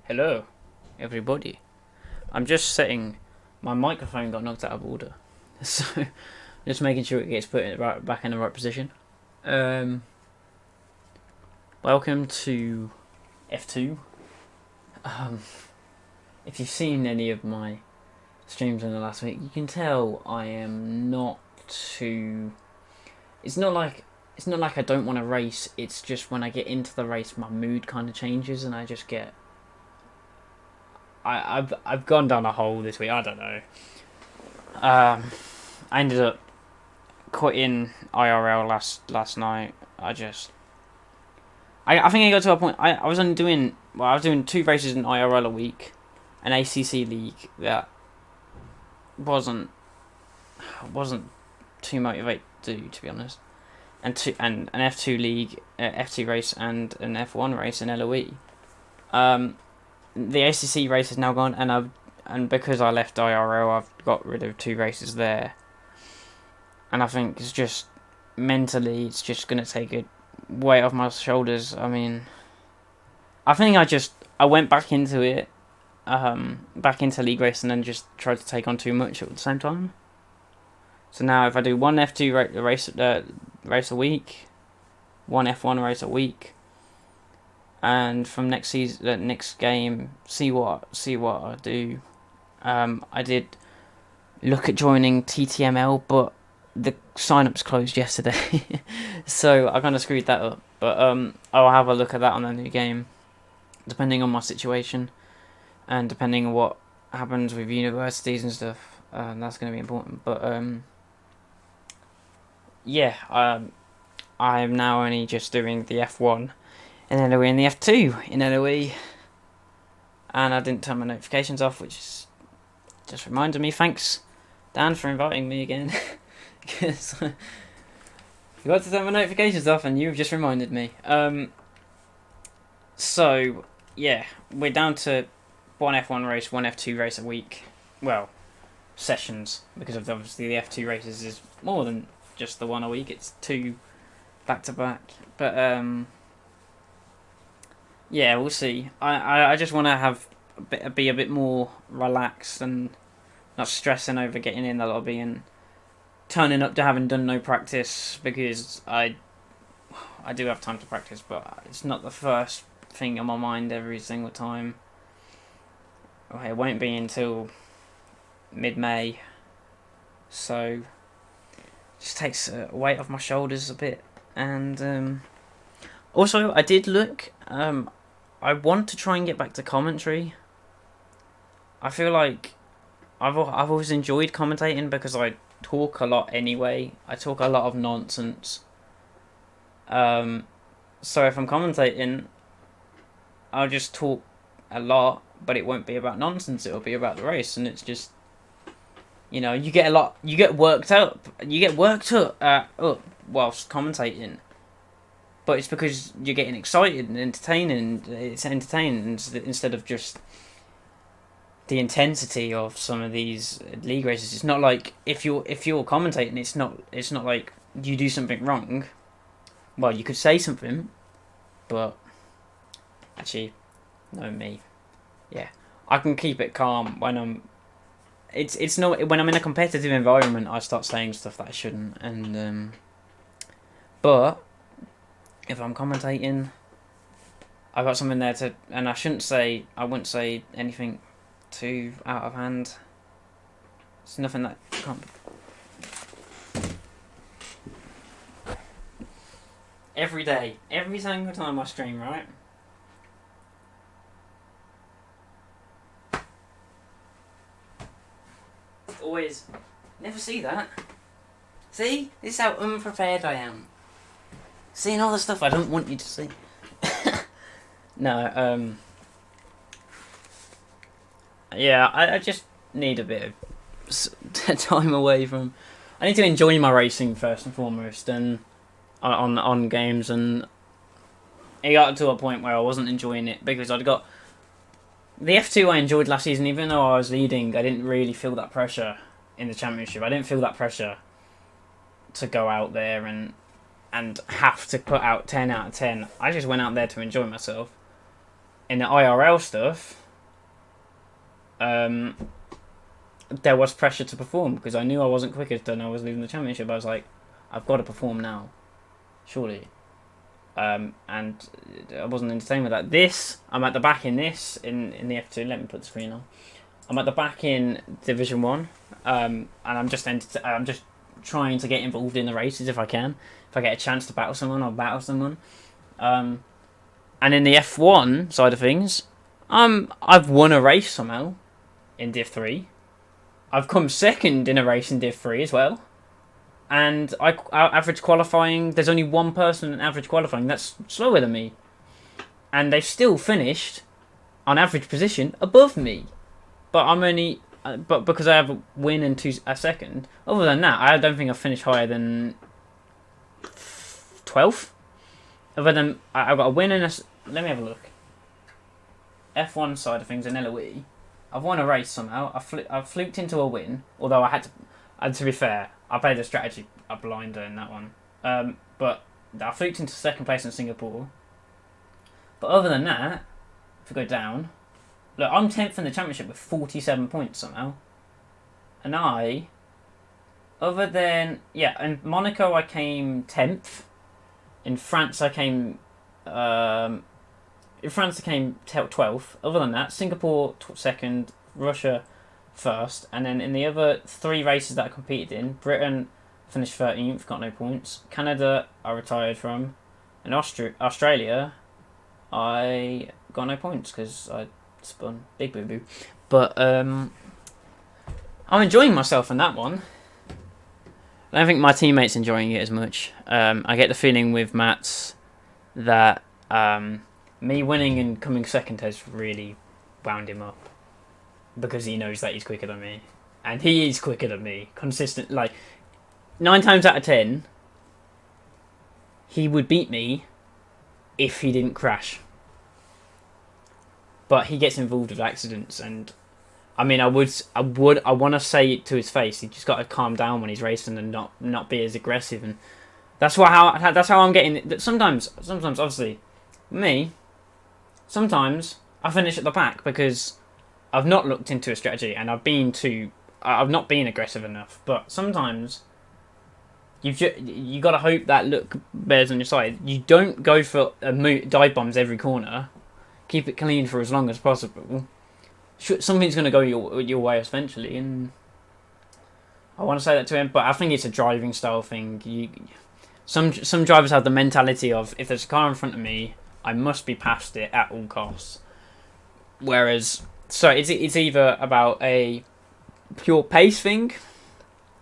Hello, everybody. I'm just setting. My microphone got knocked out of order, so just making sure it gets put back in the right position. Um, Welcome to F2. Um, if you've seen any of my streams in the last week, you can tell I am not too. It's not like I don't want to race. It's just when I get into the race, my mood kind of changes, and I just get. I've gone down a hole this week. I don't know. I ended up quitting IRL last night. I think I got to a point. I was only doing I was doing 2 races in IRL a week, an ACC league that wasn't too motivated to do, to be honest, and an F2 league, F2 race and an F1 race in LOE. The ACC race is now gone, and because I left IRL, I've got rid of 2 races there. And I think it's just mentally, it's just gonna take a weight off my shoulders. I mean, I think I went back into it, back into league racing, and just tried to take on too much at the same time. So now, if I do one F2 race a week, one F1 race a week, and from next game, see what I do. I did look at joining TTML, but the sign-ups closed yesterday, so I kind of screwed that up. But I'll have a look at that on the new game, depending on my situation, and depending on what happens with universities and stuff. That's going to be important. But yeah, I am now only just doing the F1 in LOE and the F2 in LOE, and I didn't turn my notifications off, which is just reminded me. Thanks, Dan, for inviting me again. Because I forgot to turn my notifications off, and you've just reminded me. So yeah, we're down to one F1 race, one F2 race a week. Well, sessions, because of obviously the F2 races is more than just the one a week. It's 2 back to back. But yeah, we'll see. I just want to be a bit more relaxed and not stressing over getting in the lobby and turning up to having done no practice, because I do have time to practice, but it's not the first thing on my mind every single time. Okay, it won't be until mid-May, so it just takes a weight off my shoulders a bit. And also, I did look. I want to try and get back to commentary. I feel like I've always enjoyed commentating because I talk a lot anyway. I talk a lot of nonsense. So if I'm commentating, I'll just talk a lot, but it won't be about nonsense. It'll be about the race, and it's just, you get worked up whilst commentating. But it's because you're getting excited and entertaining. It's entertaining instead of just the intensity of some of these league races. It's not like if you're commentating, it's not like you do something wrong. Well, you could say something, but actually, no, me. Yeah, I can keep it calm when I'm. It's not when I'm in a competitive environment. I start saying stuff that I shouldn't, and but if I'm commentating, I got something there to, and I wouldn't say anything too out of hand. It's nothing that can't be. Every day, every single time I stream, right? Always, never see that. See? This is how unprepared I am. Seeing all the stuff I don't want you to see. No, yeah, I just need a bit of time away from. I need to enjoy my racing first and foremost, and on games, and it got to a point where I wasn't enjoying it because I'd got the F2 I enjoyed last season. Even though I was leading, I didn't really feel that pressure in the championship. I didn't feel that pressure to go out there and have to put out 10 out of 10. I just went out there to enjoy myself in the IRL stuff, there was pressure to perform because I knew I wasn't quickest and I was losing the championship. I was like, I've got to perform now, surely. And I wasn't entertained with that. This, I'm at the back in this, in the F2. Let me put the screen on. I'm at the back in Division 1, and I'm just trying to get involved in the races if I can. If I get a chance to battle someone, I'll battle someone. And in the F1 side of things, I've won a race somehow in Div 3. I've come second in a race in Div 3 as well. And I average qualifying, there's only one person in average qualifying that's slower than me. And they've still finished on average position above me. But I'm only, but because I have a win and a second. Other than that, I don't think I've finished higher than 12th. Other than, I've got a win and let me have a look. F1 side of things in LOE. I've won a race somehow. I've fluked into a win, although I had to. And to be fair, I played a strategy a blinder in that one. But I fluked into second place in Singapore. But other than that, if we go down, look, I'm 10th in the championship with 47 points somehow. And in Monaco I came 10th. In France I came 12th. Other than that, Singapore second, Russia first, and then in the other 3 races that I competed in, Britain finished 13th, got no points. Canada I retired from, and Australia I got no points because I spun big boo boo. But I'm enjoying myself in that one. I don't think my teammates enjoying it as much. I get the feeling with Mats that me winning and coming second has really wound him up because he knows that he's quicker than me, and he is quicker than me. Consistent, like 9 times out of 10, he would beat me if he didn't crash. But he gets involved with accidents, and I mean, I want to say it to his face. He just got to calm down when he's racing and not be as aggressive, and that's how I'm getting. Sometimes obviously, me. Sometimes I finish at the back because I've not looked into a strategy and I've not been aggressive enough. But sometimes you got to hope that luck bears on your side. You don't go for dive bombs every corner. Keep it clean for as long as possible. Something's going to go your way eventually, and I want to say that to him. But I think it's a driving style thing. Some drivers have the mentality of, if there's a car in front of me, I must be past it at all costs. Whereas, so it's either about a pure pace thing.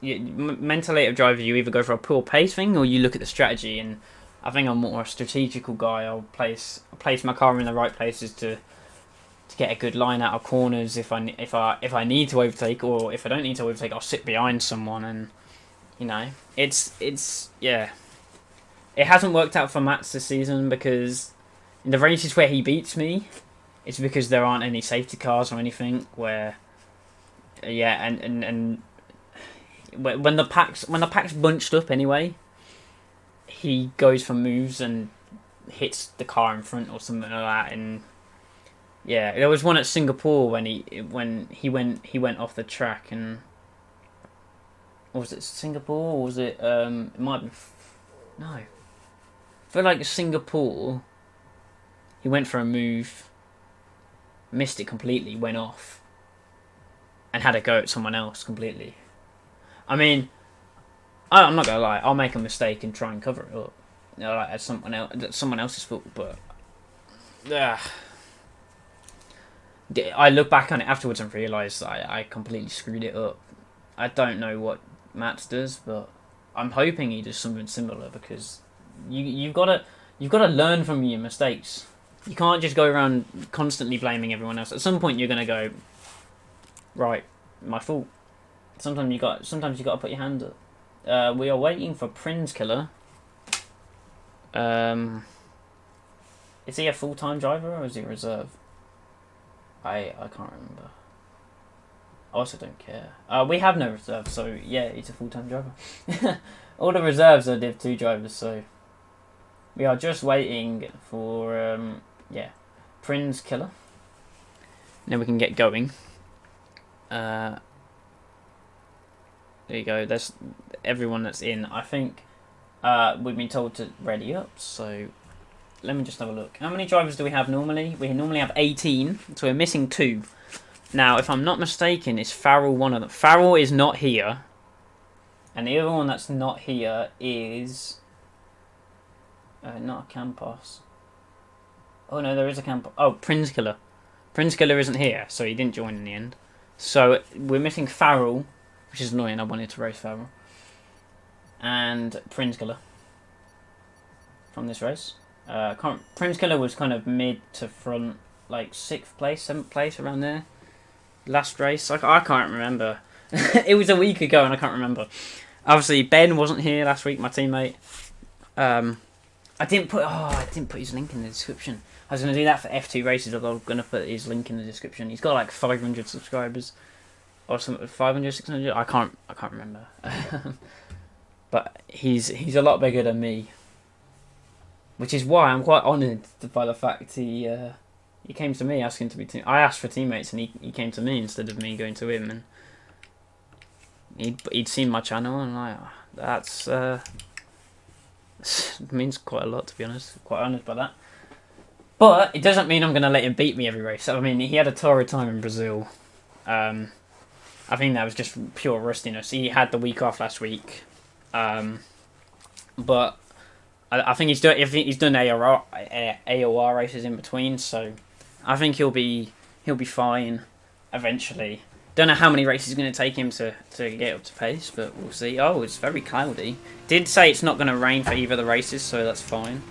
Mentally, a driver, you either go for a pure pace thing or you look at the strategy. And I think I'm more a strategical guy. I'll place my car in the right places to get a good line out of corners if I need to overtake, or if I don't need to overtake, I'll sit behind someone. And it's yeah. It hasn't worked out for Mats this season because in the races where he beats me, it's because there aren't any safety cars or anything. Where, yeah, and when the pack's bunched up anyway, he goes for moves and hits the car in front or something like that. And yeah, there was one at Singapore when he went off the track, and was it Singapore or was it it might be no. I feel like Singapore. He went for a move, missed it completely, went off, and had a go at someone else completely. I mean, I'm not gonna lie, I'll make a mistake and try and cover it up, like as someone else's fault. But I look back on it afterwards and realise that I completely screwed it up. I don't know what Mats does, but I'm hoping he does something similar, because you've got to learn from your mistakes. You can't just go around constantly blaming everyone else. At some point, you're gonna go, right, my fault. Sometimes you got to put your hand up. We are waiting for Prince Killer. Is he a full-time driver or is he a reserve? I can't remember. I also don't care. We have no reserves, so yeah, he's a full-time driver. All the reserves are Div 2 drivers, so we are just waiting for Prince Killer. And then we can get going. There you go. There's everyone that's in. I think we've been told to ready up, so let me just have a look. How many drivers do we have normally? We normally have 18, so we're missing 2. Now, if I'm not mistaken, is Farrell one of them? Farrell is not here. And the other one that's not here is... not a Campos. Oh no, there is a Campos. Oh, Prince Killer. Prince Killer isn't here, so he didn't join in the end. So, we're missing Farrell, which is annoying. I wanted to race Farrell. And Prince Killer. From this race. Prince Killer was kind of mid to front, like 6th place, 7th place, around there. Last race, I can't remember. It was a week ago and I can't remember. Obviously, Ben wasn't here last week, my teammate. I didn't put his link in the description. I was going to do that for F2 races, although I'm going to put his link in the description. He's got like 500 subscribers. Or something, 500, 600, I can't remember. But he's a lot bigger than me. Which is why I'm quite honoured by the fact he came to me asking to be I asked for teammates and he came to me instead of me going to him, and he'd seen my channel and that's means quite a lot, to be honest. Quite honoured by that. But it doesn't mean I'm going to let him beat me every race. I mean, he had a torrid time in Brazil. I think that was just pure rustiness. He had the week off last week. But I think he's done AOR races in between, so I think he'll be fine eventually. Don't know how many races it's going to take him to get up to pace, but we'll see. Oh, it's very cloudy. Did say it's not going to rain for either of the races, so that's fine.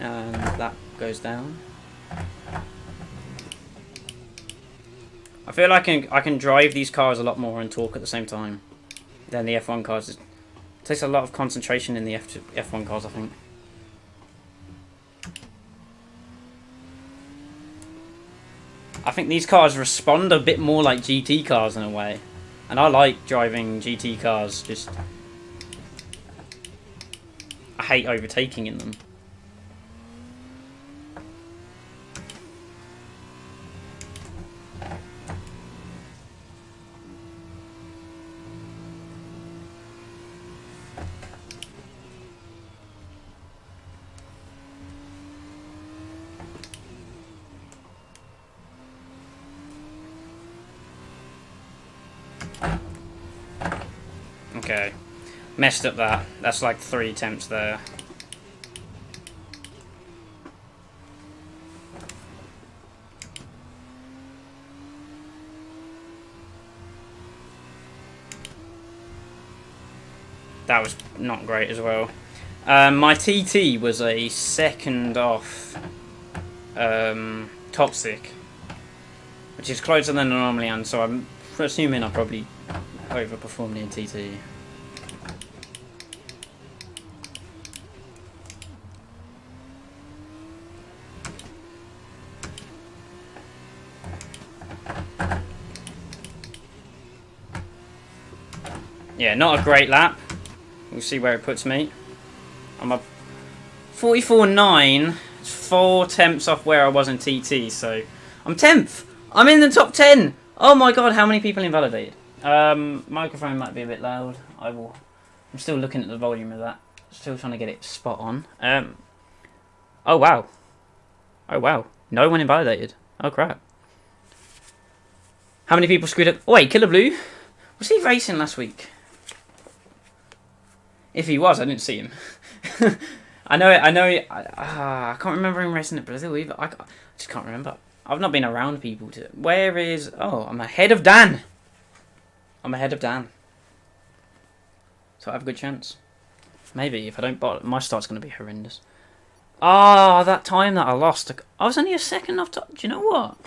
And that goes down. I feel like I can drive these cars a lot more and talk at the same time than the F1 cars. It takes a lot of concentration in the F1 cars, I think. I think these cars respond a bit more like GT cars in a way. And I like driving GT cars, just... I hate overtaking in them. Okay, messed up that. That's like 3 attempts there. That was not great as well. My TT was a second off toxic, which is closer than I normally am, so I'm assuming I probably overperformed in TT. Yeah, not a great lap. We'll see where it puts me. I'm a 44.9. It's 4 attempts off where I was in TT, so I'm 10th. I'm in the top 10. Oh my god, how many people invalidated? Microphone might be a bit loud. I'm still looking at the volume of that. Still trying to get it spot on. Oh wow. Oh wow. No one invalidated. Oh crap. How many people screwed up? Oh wait, Killer Blue. Was he racing last week? If he was, I didn't see him. I can't remember him racing at Brazil either. I just can't remember. I've not been around people to... Where is... Oh, I'm ahead of Dan. I'm ahead of Dan. So I have a good chance. Maybe, if I don't bottle, my start's going to be horrendous. Ah, that time that I lost. I was only a second off top. Do you know what?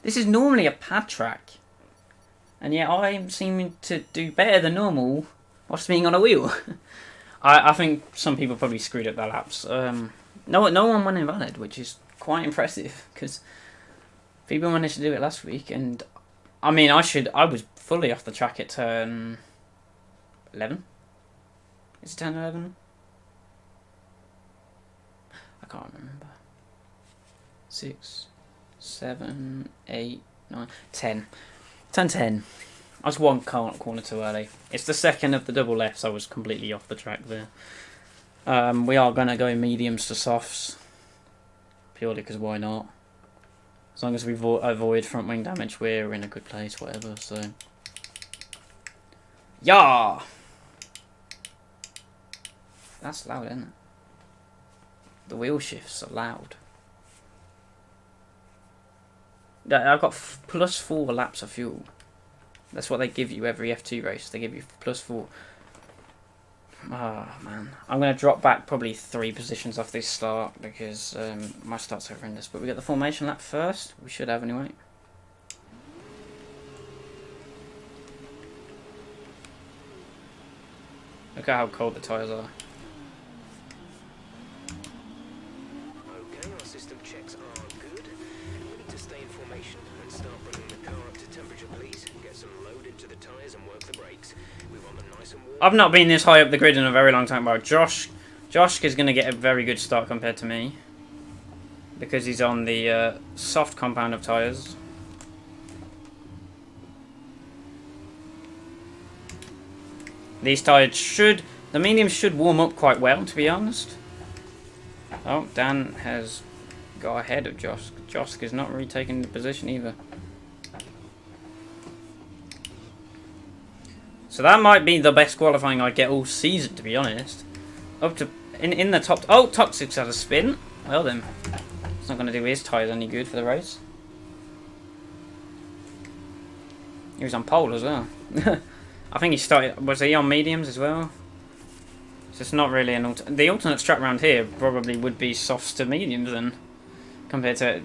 This is normally a pad track. And yet I'm seeming to do better than normal whilst being on a wheel. I think some people probably screwed up their laps. No one went invalid, which is quite impressive, because people managed to do it last week, and I mean, I was fully off the track at turn 11. Is it turn 11? I can't remember. 6, 7, 8, 9, 10. Turn 10. I was one corner too early. It's the second of the double lefts. I was completely off the track there. We are going to go mediums to softs. Purely because why not? As long as we avoid front wing damage, we're in a good place, whatever, so... Yeah! That's loud, isn't it? The wheel shifts are loud. I've got +4 laps of fuel. That's what they give you every F2 race. They give you +4. Oh, man. I'm going to drop back probably 3 positions off this start because my start's horrendous. But we get the formation lap first. We should have anyway. Look at how cold the tyres are. Okay, our system checks are good. We need to stay in formation and start bringing the car up to temperature, please. Get some load into the tyres and work the brakes. We want them nice and warm. I've not been this high up the grid in a very long time, but Josh is going to get a very good start compared to me. Because he's on the soft compound of tyres. These tyres should... The mediums should warm up quite well, to be honest. Oh, Dan has got ahead of Josk. Josk is not really taking the position either. So that might be the best qualifying I get all season, to be honest. Up to... In the top... Oh, Toxic's had a spin. Well then. It's not going to do his tyres any good for the race. He was on pole as well. I think he started... Was he on mediums as well? So it's not really an... The alternate strap round here probably would be softs to mediums then. Compared to...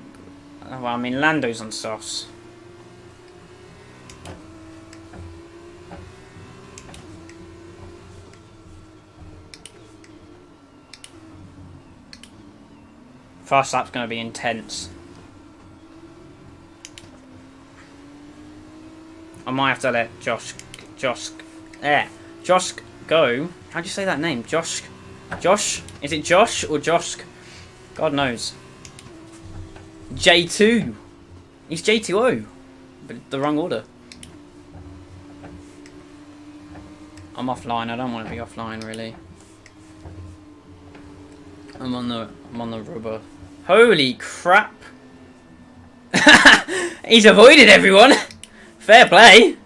Well, I mean, Lando's on softs. Fast lap's going to be intense. I might have to let Josh go. How do you say that name? Josh? Is it Josh or Josk? God knows. J2. He's J2O. But the wrong order. I'm offline. I don't want to be offline really. I'm on the rubber. Holy crap. He's avoided everyone. Fair play.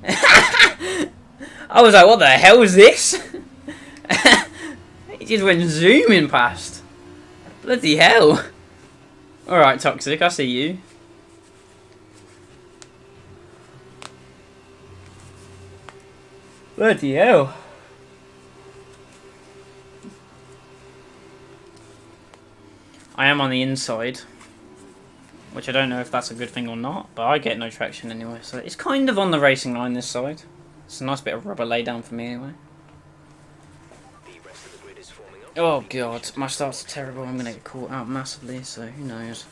I was like, what the hell is this? He just went zooming past. Bloody hell. Alright, Toxic, I see you. Bloody hell. I am on the inside. Which I don't know if that's a good thing or not, but I get no traction anyway, so it's kind of on the racing line this side. It's a nice bit of rubber lay down for me anyway. Oh god, my starts are terrible. I'm going to get caught out massively, so who knows.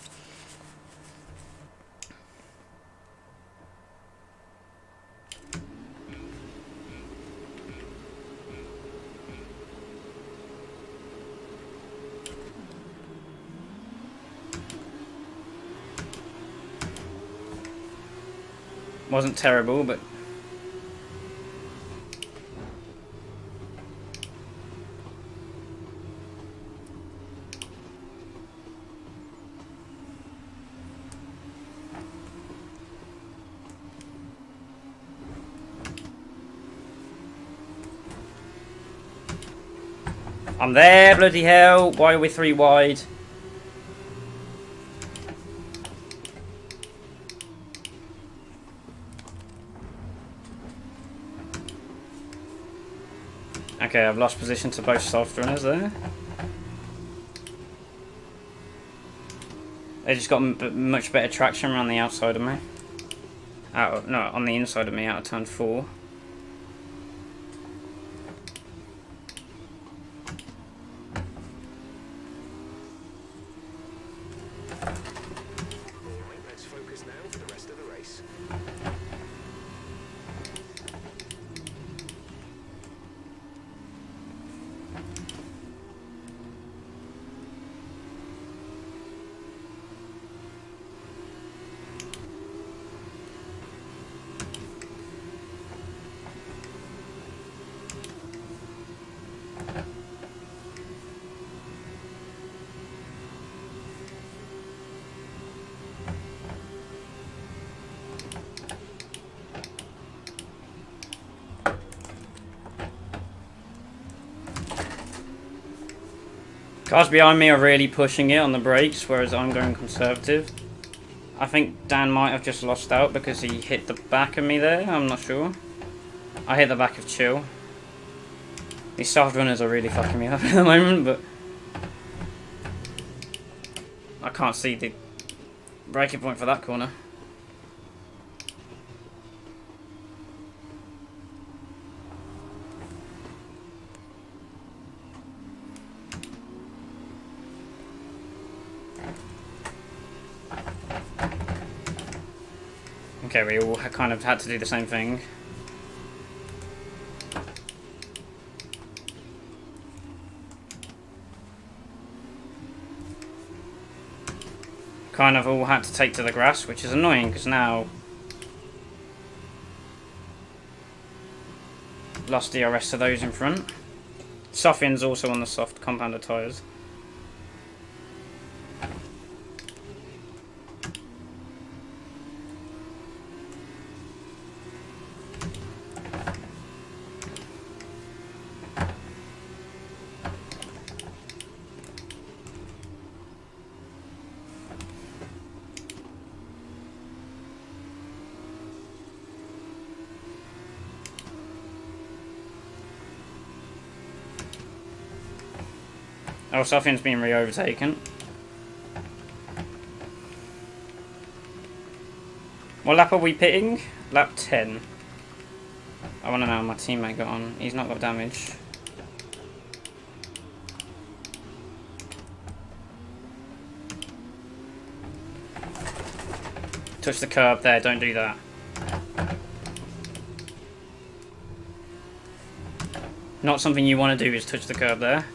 Wasn't terrible, but... I'm there, bloody hell. Why are we 3 wide? Okay, I've lost position to both soft runners there. They just got much better traction around the outside of me. No, on the inside of me out of turn 4. Let's focus now for the rest of the race. Cars behind me are really pushing it on the brakes, whereas I'm going conservative. I think Dan might have just lost out because he hit the back of me there. I'm not sure. I hit the back of Chill. These soft runners are really fucking me up at the moment, but I can't see the braking point for that corner. Okay, we all kind of had to do the same thing. Kind of all had to take to the grass, which is annoying because now lost DRS to those in front. Sofian's also on the soft compounder tyres. Oh, Sofian's been re-overtaken. What lap are we pitting? Lap 10. I want to know how my teammate got on. He's not got damage. Touch the curb there, don't do that. Not something you want to do is touch the curb there.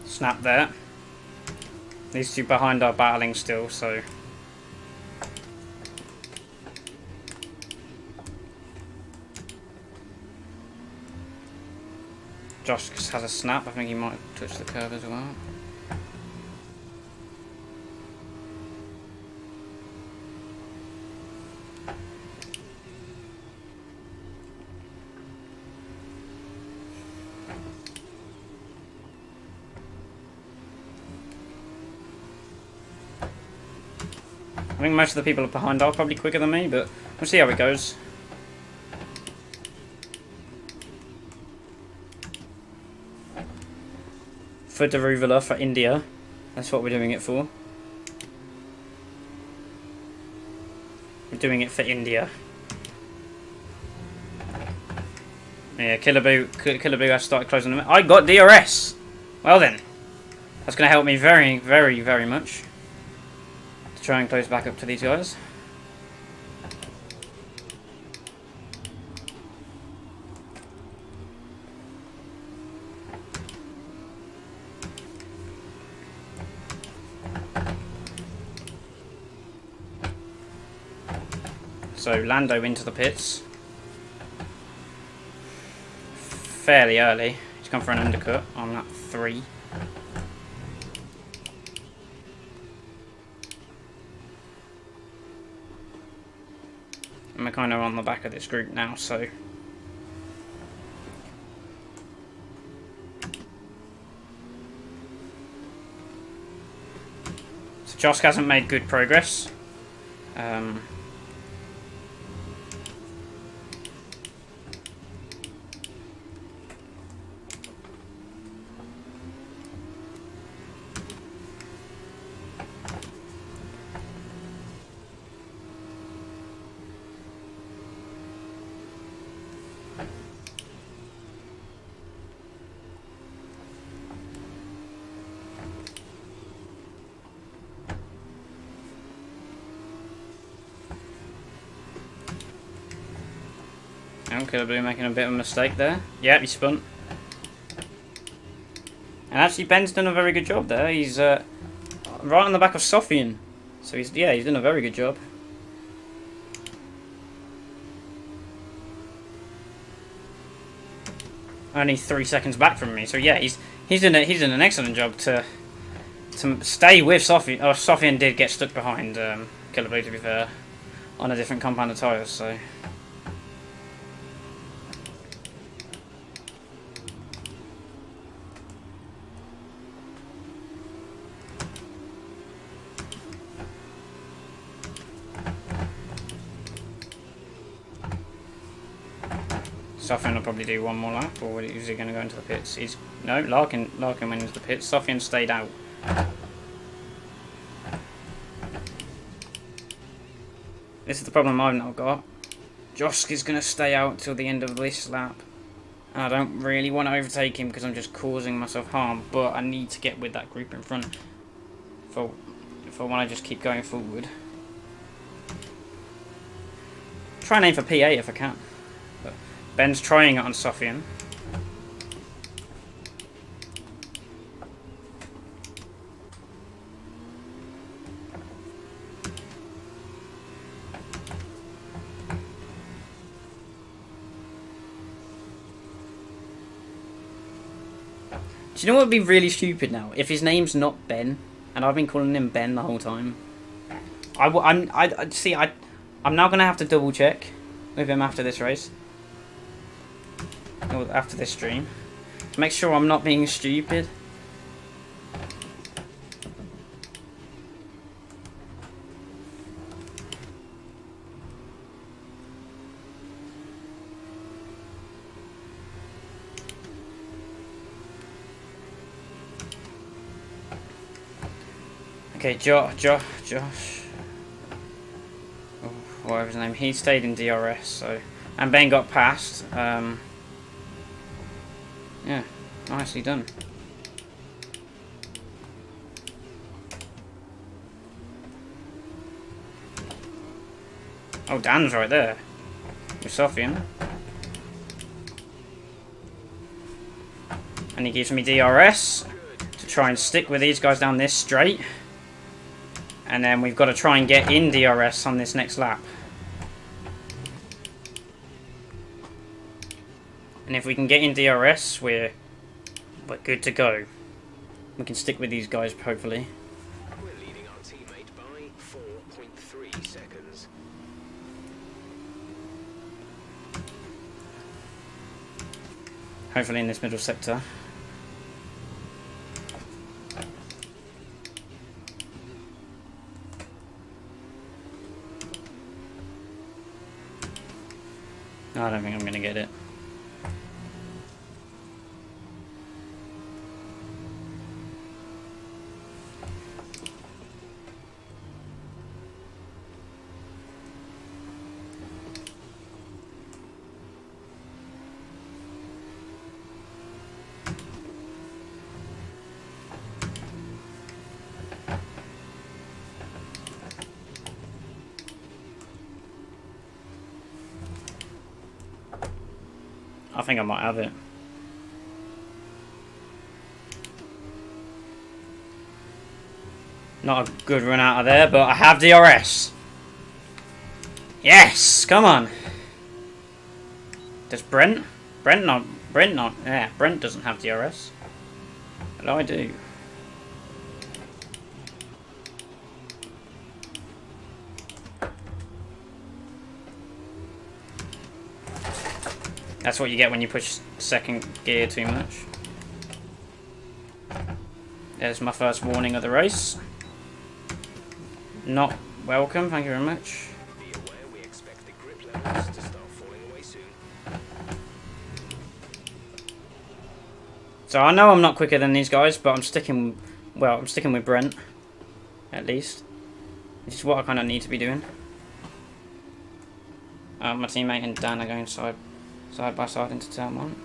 Snap there. These two behind are battling still, so Josh has a snap. I think he might touch the curve as well. I think most of the people behind are probably quicker than me, but we'll see how it goes. For Daruvula, for India. That's what we're doing it for. We're doing it for India. Yeah, Killaboo has started closing them. I got DRS! Well then. That's going to help me very, very, very much. Try and close back up to these guys. So Lando into the pits. Fairly early. He's come for an undercut on that 3. We're kind of on the back of this group now, so Josk hasn't made good progress. Killaboo making a bit of a mistake there. Yep, he spun. And actually Ben's done a very good job there. He's right on the back of Sofian. So he's done a very good job. only 3 seconds back from me. So yeah, he's done an excellent job to stay with Sofian. Oh, Sofian did get stuck behind Killer Blue, to be fair, on a different compound of tyres. So. Sofian will probably do one more lap, or is he going to go into the pits? No, Larkin went into the pits. Sofian stayed out. This is the problem I've now got. Josk is going to stay out till the end of this lap. And I don't really want to overtake him because I'm just causing myself harm, but I need to get with that group in front for when I just keep going forward. Try and aim for P8 if I can. But Ben's trying it on Sofian. Do you know what would be really stupid now? If his name's not Ben, and I've been calling him Ben the whole time. I'm now gonna have to double check with him after this race, or after this stream, to make sure I'm not being stupid. Okay, Josh, oh, whatever his name, he stayed in DRS, so, and Ben got past, yeah, nicely done. Oh, Dan's right there, with Sofian. And he gives me DRS to try and stick with these guys down this straight. And then we've got to try and get in DRS on this next lap. And if we can get in DRS, we're good to go. We can stick with these guys, hopefully. We're leading our teammate by 4.3 seconds. Hopefully in this middle sector. I don't think I'm going to get it. I think I might have it. Not a good run out of there, but I have DRS. Yes, come on. Does Brent? Brent not. Yeah, Brent doesn't have DRS. But I do. That's what you get when you push second gear too much. There's my first warning of the race. Not welcome, thank you very much. Be aware we expect the grip levels to start falling away soon. So I know I'm not quicker than these guys, but I'm sticking with Brent, at least. Which is what I kind of need to be doing. My teammate and Dan are going side by side into turn 1.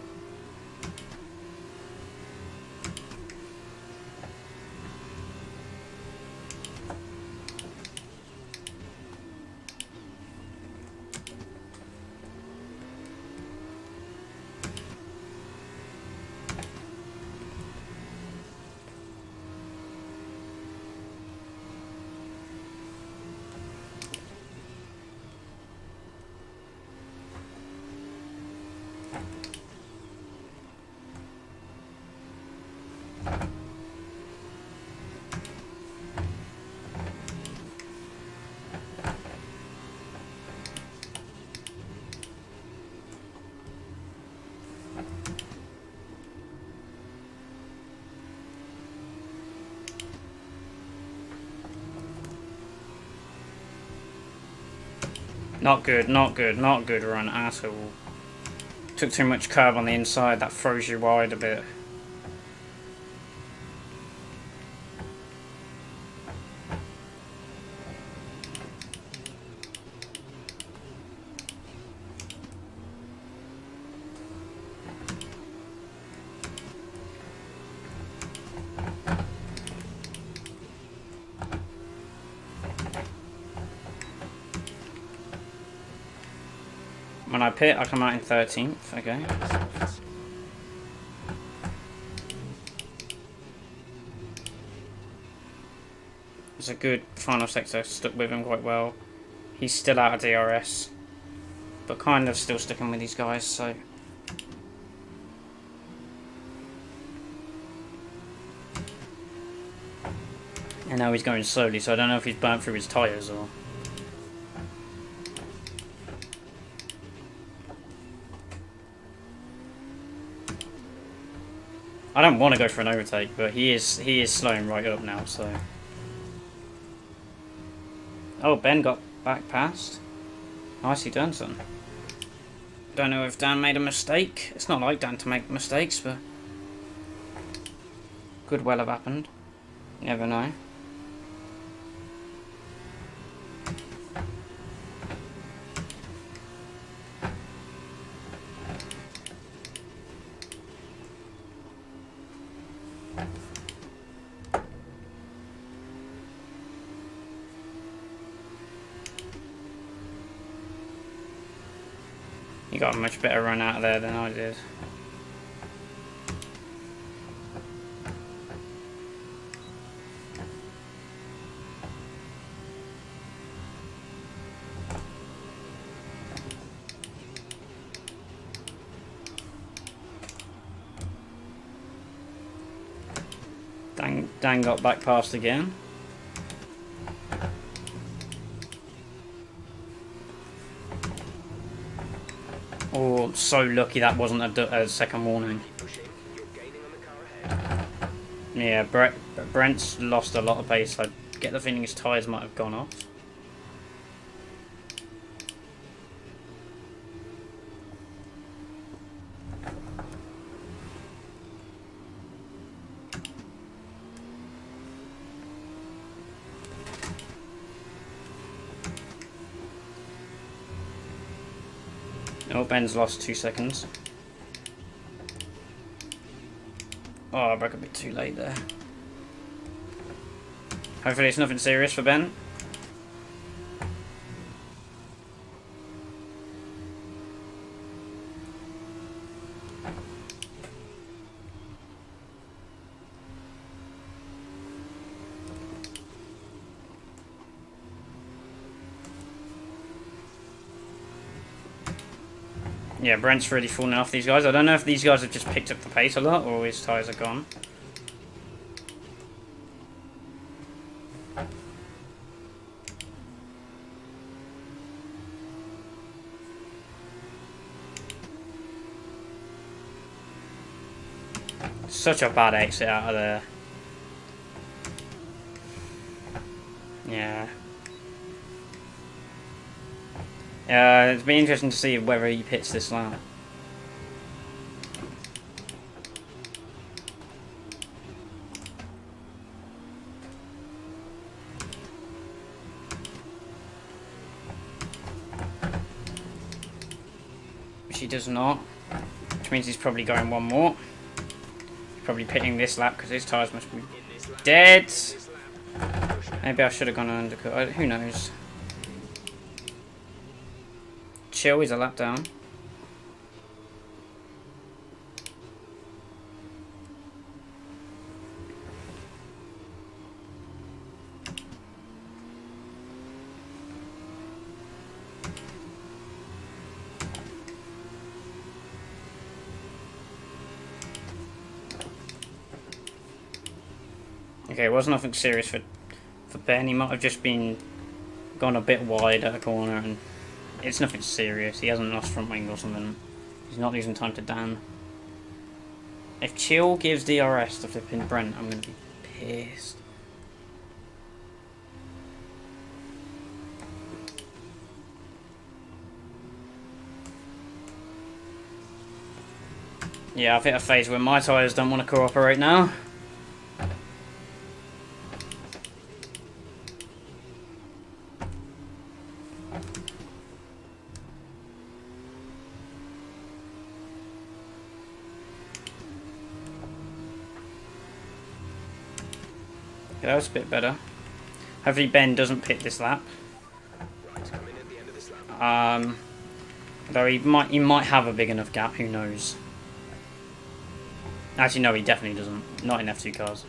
Not good, not good, not good run at all. Took too much curve on the inside, that throws you wide a bit. When I pit, I come out in 13th, okay. It's a good final sector, stuck with him quite well. He's still out of DRS, but kind of still sticking with these guys, so. And now he's going slowly, so I don't know if he's burnt through his tyres or. I don't want to go for an overtake, but he is slowing right up now, so. Oh, Ben got back past. Nicely done, son. Don't know if Dan made a mistake. It's not like Dan to make mistakes, but could well have happened. You never know. You got a much better run out of there than I did. Dan got back past again. Oh, so lucky that wasn't a second warning. Yeah, Brent's lost a lot of pace. I get the feeling his tyres might have gone off. Oh, Ben's lost 2 seconds. Oh, I broke a bit too late there. Hopefully it's nothing serious for Ben. Yeah, Brent's really falling off these guys. I don't know if these guys have just picked up the pace a lot or his tyres are gone. Such a bad exit out of there. Yeah. It'd be interesting to see whether he pits this lap. Which he does not. Which means he's probably going one more. He's probably pitting this lap because his tyres must be dead. Maybe I should have gone an undercut. Who knows? Chill, he's a lap down. Okay, it was nothing serious for Ben. He might have just been gone a bit wide at a corner, and it's nothing serious. He hasn't lost front wing or something. He's not losing time to Dan. If Chill gives DRS to flipping Brent, I'm going to be pissed. Yeah, I've hit a phase where my tyres don't want to cooperate now. Yeah, that was a bit better. Hopefully Ben doesn't pit this lap. Right, come in at the end of this lap. Though he might have a big enough gap, who knows. Actually no, he definitely doesn't. Not in F2 cars.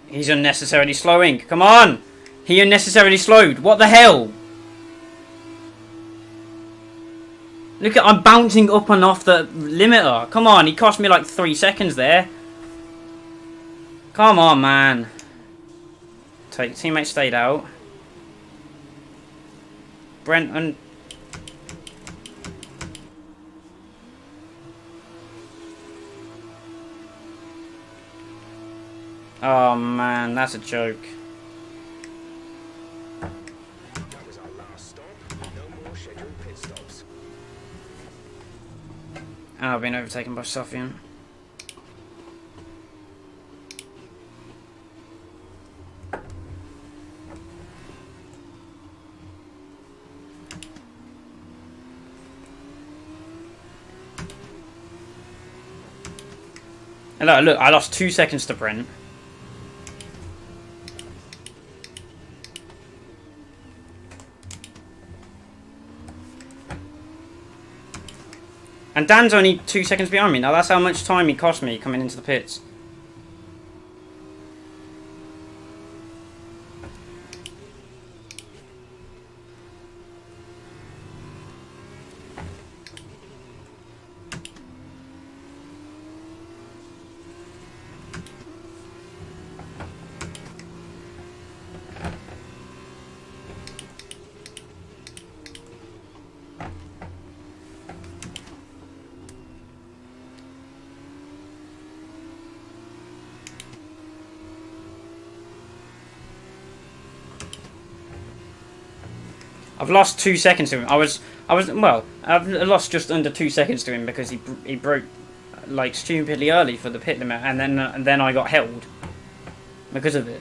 He's unnecessarily slowing. Come on! He unnecessarily slowed. What the hell? Look at, I'm bouncing up and off the limiter. Come on, he cost me like 3 seconds there. Come on, man. Teammate stayed out. Brent and... Oh man, that's a joke. That was our last stop. No more scheduled pit stops. And I've been overtaken by Sofian. And look, I lost 2 seconds to Brent. And Dan's only 2 seconds behind me. Now that's how much time he cost me coming into the pits. I've lost 2 seconds to him. I've lost just under 2 seconds to him because he broke like stupidly early for the pit limit, and then I got held because of it.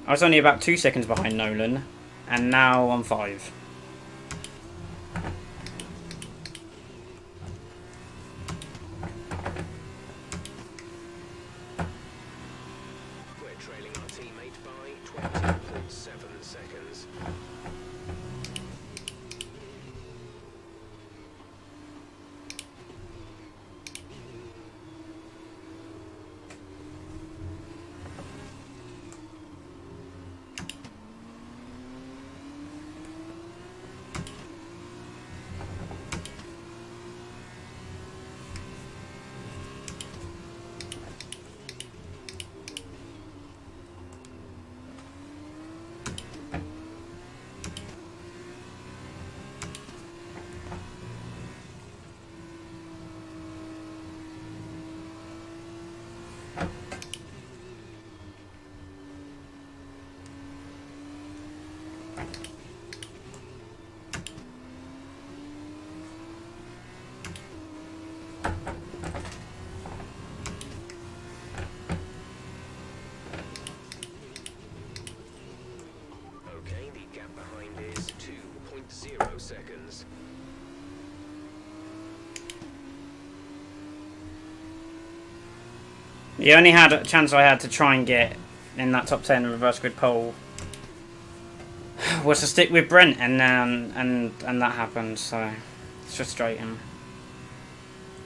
I was only about 2 seconds behind Nolan, and now I'm 5. We're trailing our teammate by 20.7 seconds. Okay, the gap behind is 2.0 seconds. The only chance I had to try and get in that top 10 reverse grid pole was to stick with Brent, and then and that happened. So it's frustrating.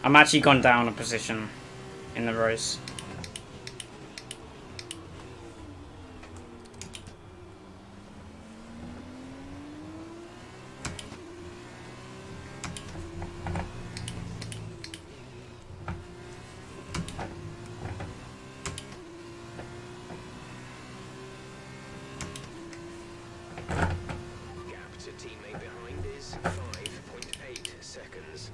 I'm actually gone down a position in the race. Gap to teammate behind is 5.8 seconds.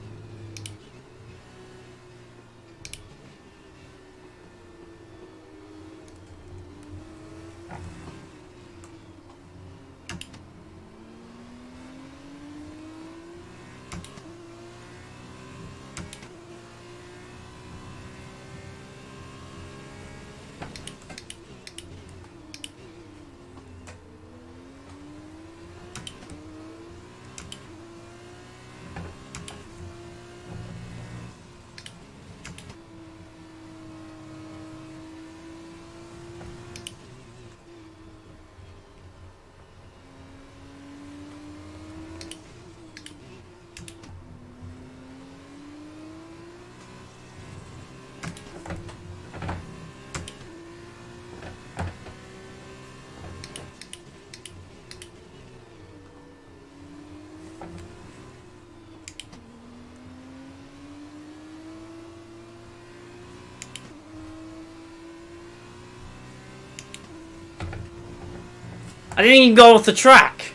I didn't even go off the track.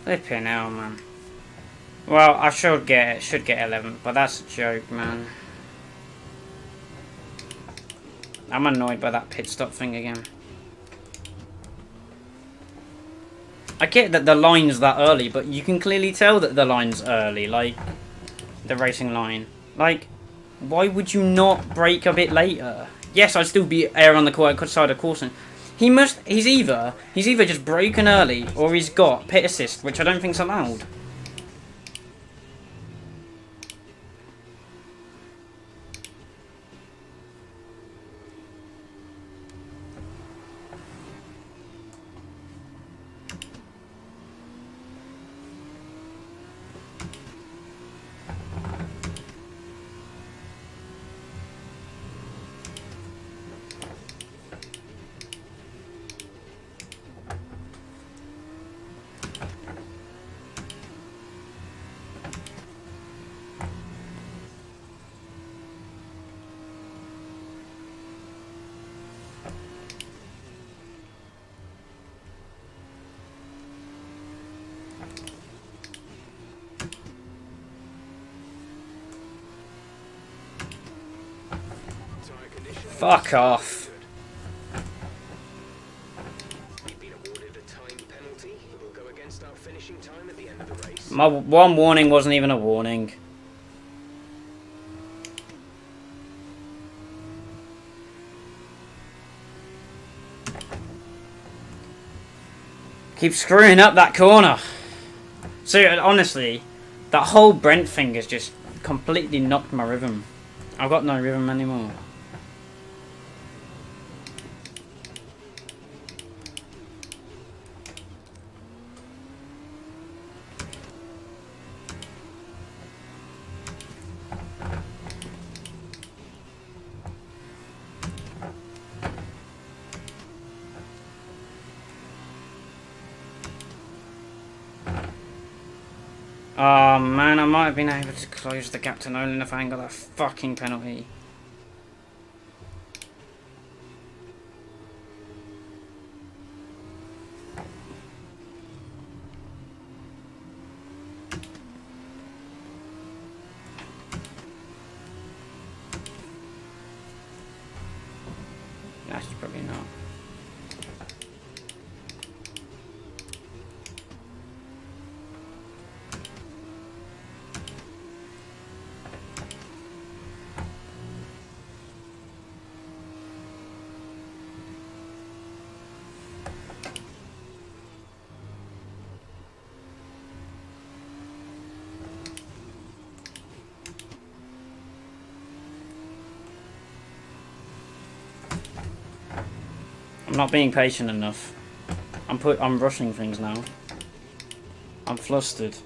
Flipping hell, man. Well, I should get 11th, but that's a joke, man. I'm annoyed by that pit stop thing again. I get that the line's that early, but you can clearly tell that the line's early, like the racing line. Like, why would you not brake a bit later? Yes, I'd still be air on the side of caution. He's either just braking early or he's got pit assist, which I don't think's allowed. Fuck off. You've been awarded a time penalty. It will go against our finishing time at the end of the race. My one warning wasn't even a warning. Keep screwing up that corner. So honestly, that whole Brent thing has just completely knocked my rhythm. I've got no rhythm anymore. Oh man, I might have been able to close the gap to Nolan if I hadn't got that fucking penalty. Actually, probably not. I'm not being patient enough. I'm rushing things now. I'm flustered.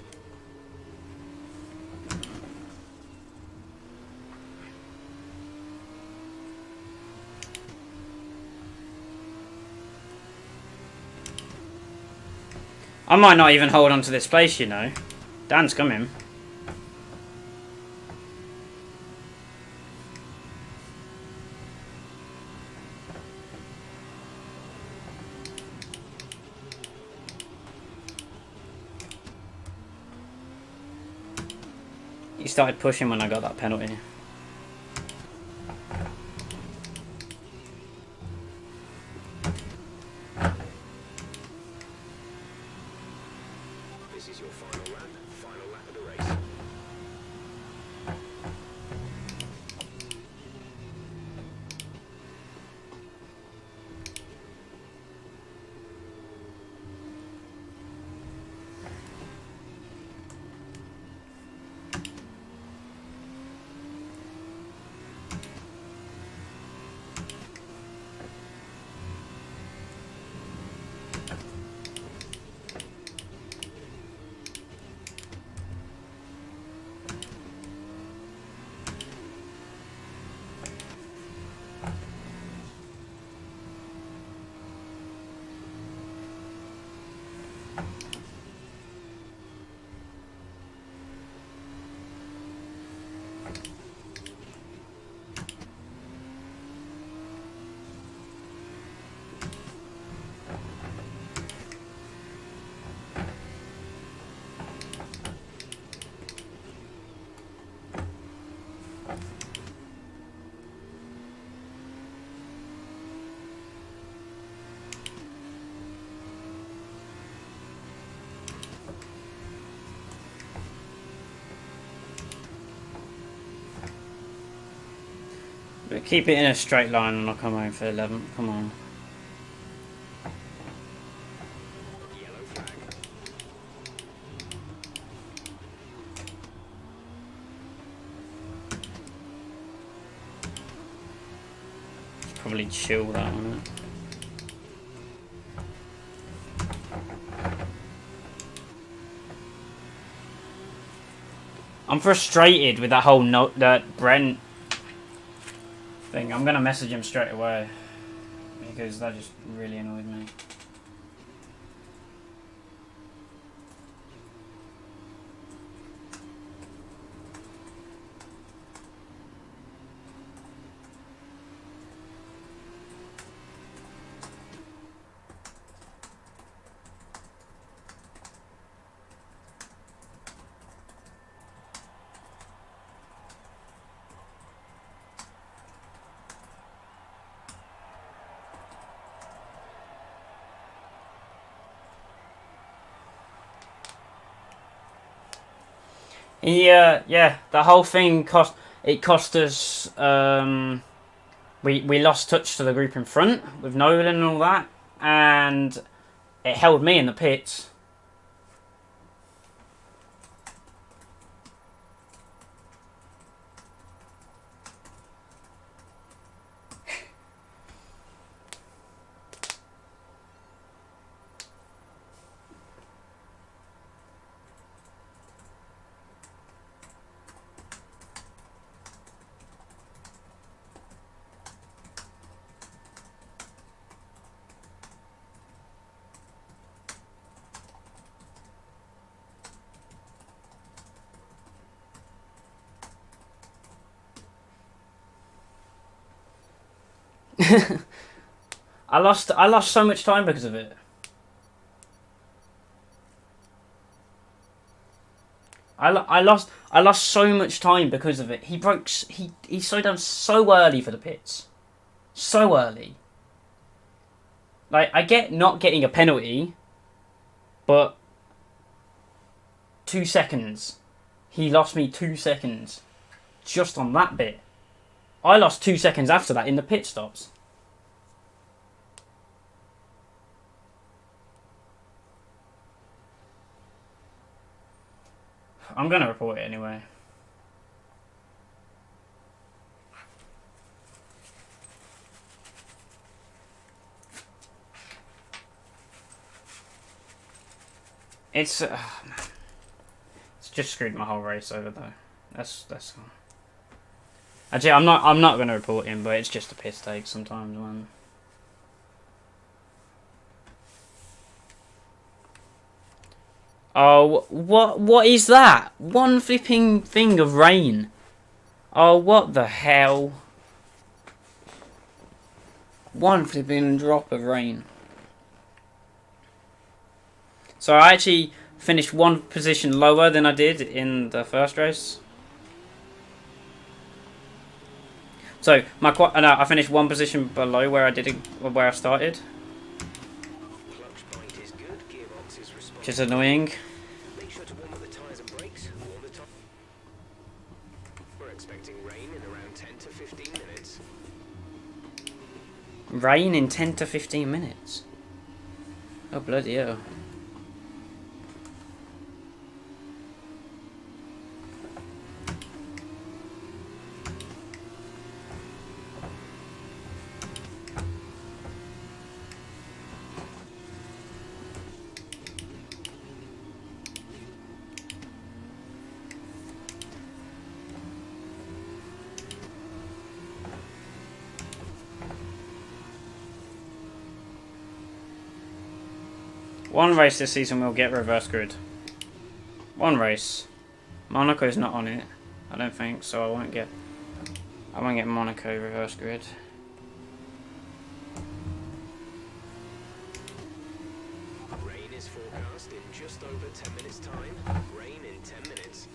I might not even hold on to this place, you know. Dan's coming. He started pushing when I got that penalty. This is your final lap of the race. But keep it in a straight line and I'll come home for 11. Come on. Yellow flag. It's probably chill that one. I'm frustrated with that whole that Brent thing. I'm gonna message him straight away because that just really annoyed me. Yeah, the whole thing cost us. We lost touch to the group in front with Nolan and all that, and it held me in the pits. I lost so much time because of it. I lost so much time because of it. He slowed down so early for the pits. So early. Like, I get not getting a penalty, but 2 seconds. He lost me 2 seconds just on that bit. I lost 2 seconds after that in the pit stops. I'm going to report it anyway. It's just screwed my whole race over though. That's actually I'm not gonna report him, but it's just a piss take sometimes, man. Oh, what is that? One flipping thing of rain. Oh, what the hell? One flipping drop of rain. So I actually finished one position lower than I did in the first race. So I finished one position below where I started. Which is annoying. Make sure to warm up the tires and brakes. Warm the We're expecting rain in around 10 to 15 minutes. Rain in 10 to 15 minutes. Oh bloody hell. One race this season we'll get reverse grid. One race. Monaco's not on it, I don't think, so I won't get Monaco reverse grid. Rain is forecast in just over 10 minutes time. Rain in 10 minutes.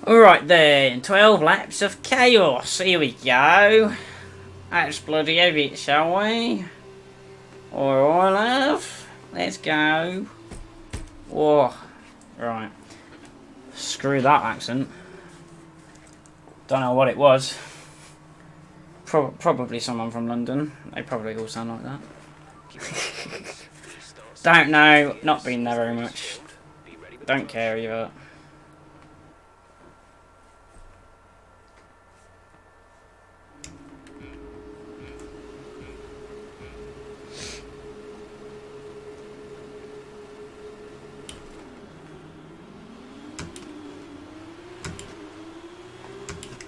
Alright then, 12 laps of chaos, here we go. Let's bloody have it, shall we? Alright, love, let's go. Whoa, right. Screw that accent. Don't know what it was. Probably someone from London. They probably all sound like that. Don't know, not been there very much. Don't care either.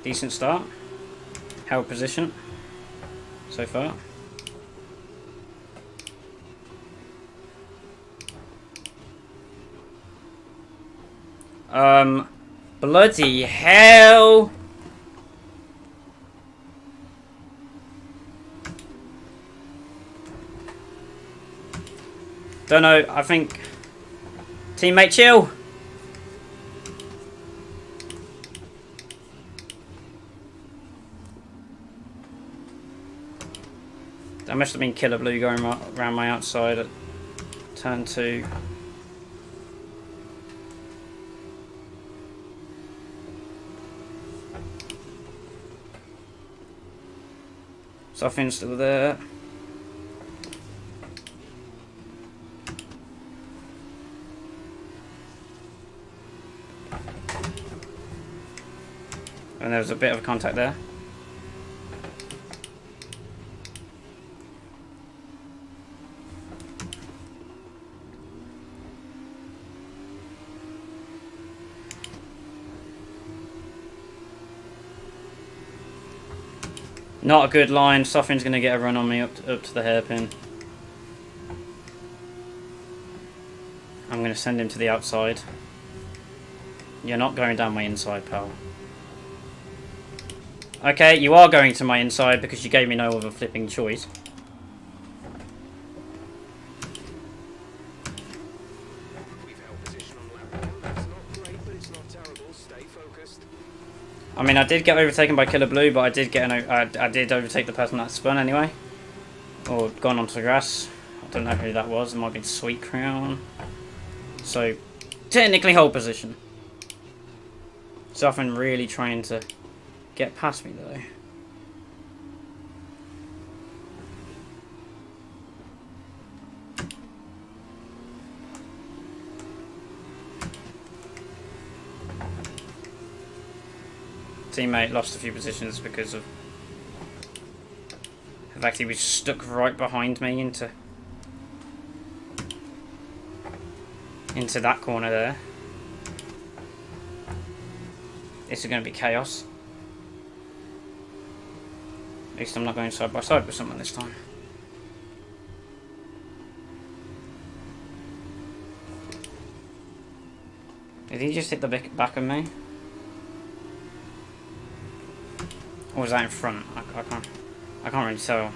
Decent start. Held position so far. Bloody hell! Don't know, I think... Teammate chill! That must have been Killer Blue going around my outside at turn 2. Soffin's still there. And there was a bit of contact there. Not a good line. Soffin's going to get a run on me up to the hairpin. I'm going to send him to the outside. You're not going down my inside, pal. Okay, you are going to my inside because you gave me no other flipping choice. I mean, I did get overtaken by Killer Blue, but I did get I did overtake the person that spun anyway, or gone onto the grass. I don't know who that was. It might have been Sweet Crown. So, technically hold position. Zoffin really trying to get past me though. Teammate lost a few positions because of the fact he was stuck right behind me into that corner there. This is going to be chaos. At least I'm not going side by side with someone this time. Did he just hit the back of me? Or was that in front? I can't really tell.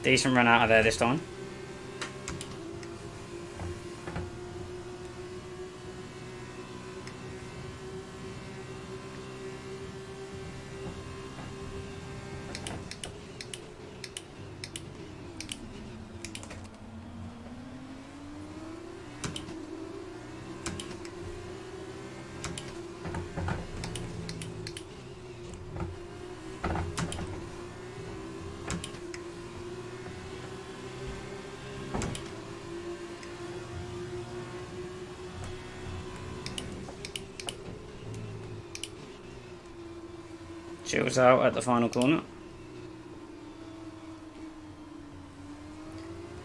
Decent run out of there this time. Chills out at the final corner.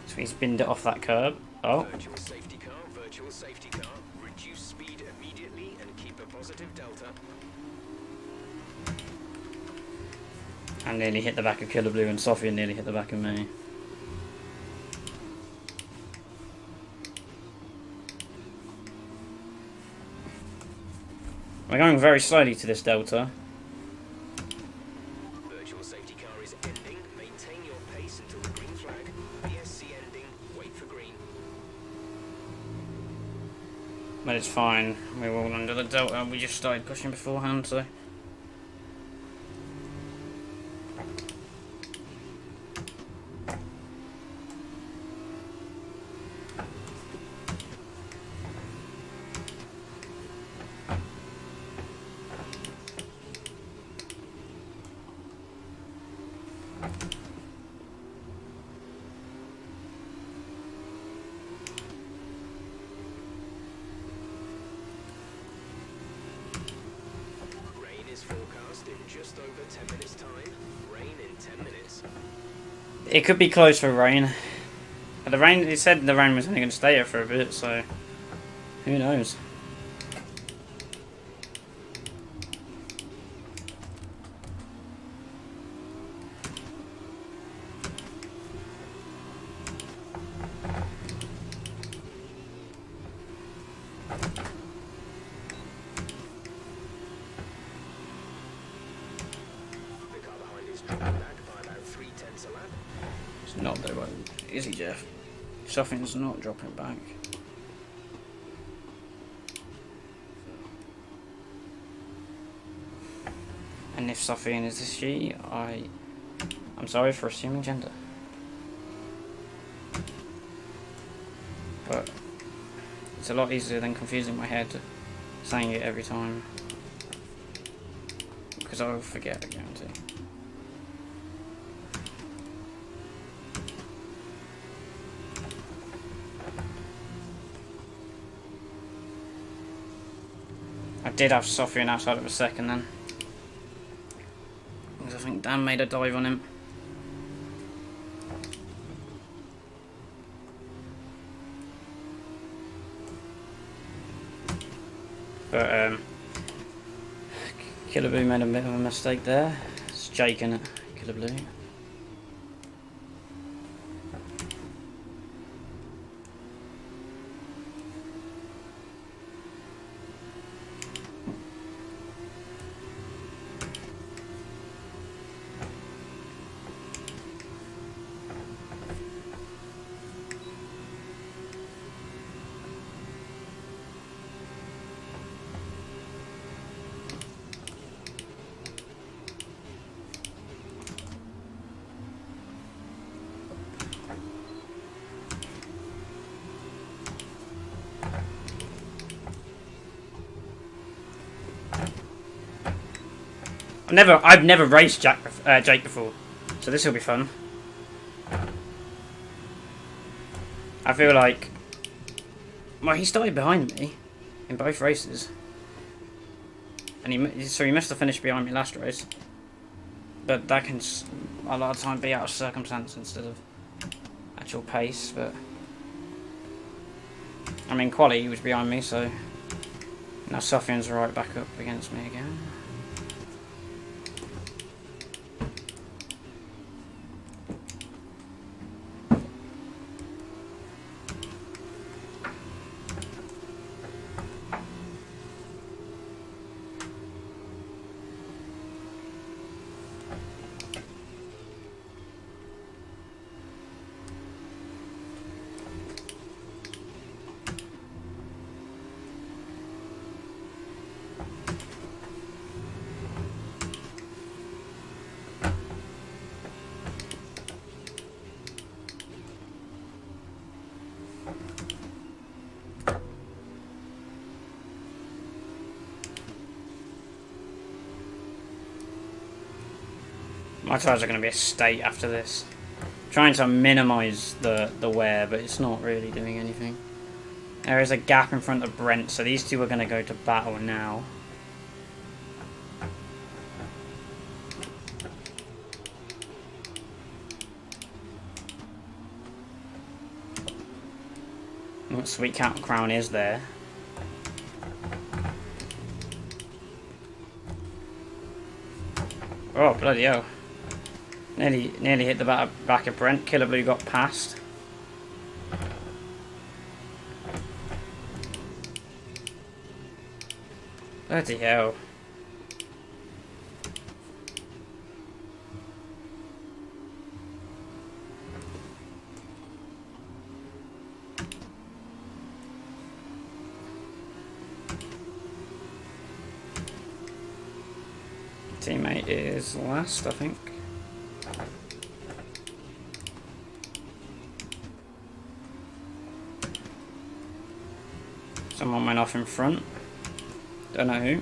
So he's binned it off that curb. Oh. Virtual safety car, virtual safety car. Reduce speed immediately and keep a positive delta. And nearly hit the back of Killer Blue, and Sophia nearly hit the back of me. We're going very slowly to this delta. Virtual safety car is ending. Maintain your pace until the green flag. VSC ending. Wait for green. But it's fine. We were all under the delta. We just started pushing beforehand, so. Rain is forecast in just over 10 minutes time. Rain in 10 minutes. It could be close for rain. But the rain, it said the rain was only going to stay here for a bit, so. Who knows? The car behind is dropping back by about 3/10 a lap. It's not though, but is he, Jeff? Something's not dropping back. And if Sofian is a she, I'm sorry for assuming gender. But it's a lot easier than confusing my head saying it every time. Because I will forget, I guarantee. I did have Sofian outside of a second then. Because I think Dan made a dive on him. But Killer Blue made a bit of a mistake there. It's Jake in it, Killer Blue. I've never raced Jake before, so this will be fun. I feel like, well, he started behind me in both races, and he must have finished behind me last race. But that can a lot of time be out of circumstance instead of actual pace. But I mean, quali he was behind me, so now Sofian's right back up against me again. My tyres are going to be a state after this. Trying to minimise the wear, but it's not really doing anything. There is a gap in front of Brent, so these two are going to go to battle now. What Sweet Cat Crown is there. Oh, bloody hell. Nearly hit the back of Brent. Killer Blue got past. Bloody hell. Teammate is last, I think. Someone went off in front. Don't know who.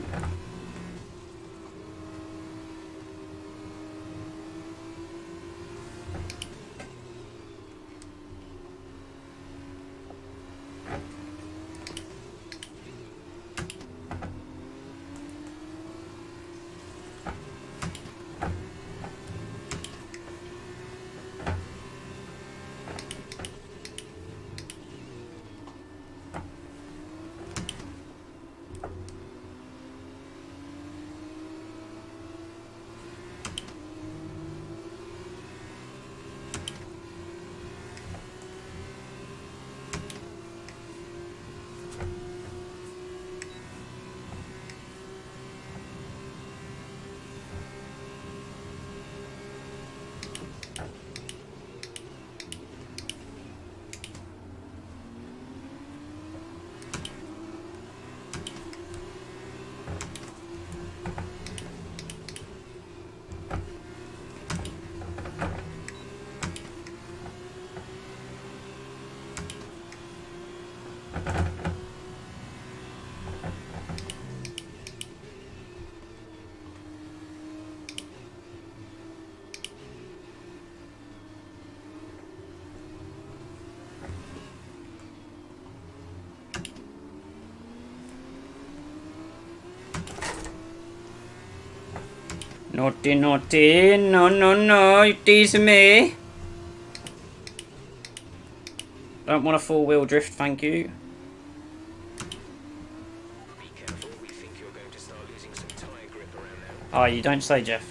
Naughty, naughty, no, no, no, you tease me. Don't want a four-wheel drift, thank you. Be careful, we think you're going to start losing some tyre grip around now. Oh, you don't say, Jeff.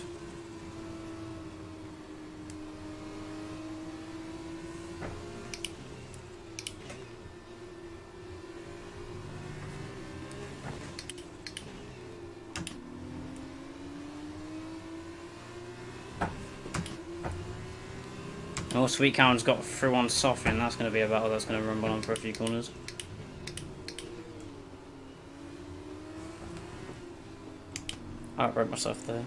Oh, Sweet Cowan's got through on Sofian. That's going to be a battle that's going to rumble on for a few corners. I broke myself there.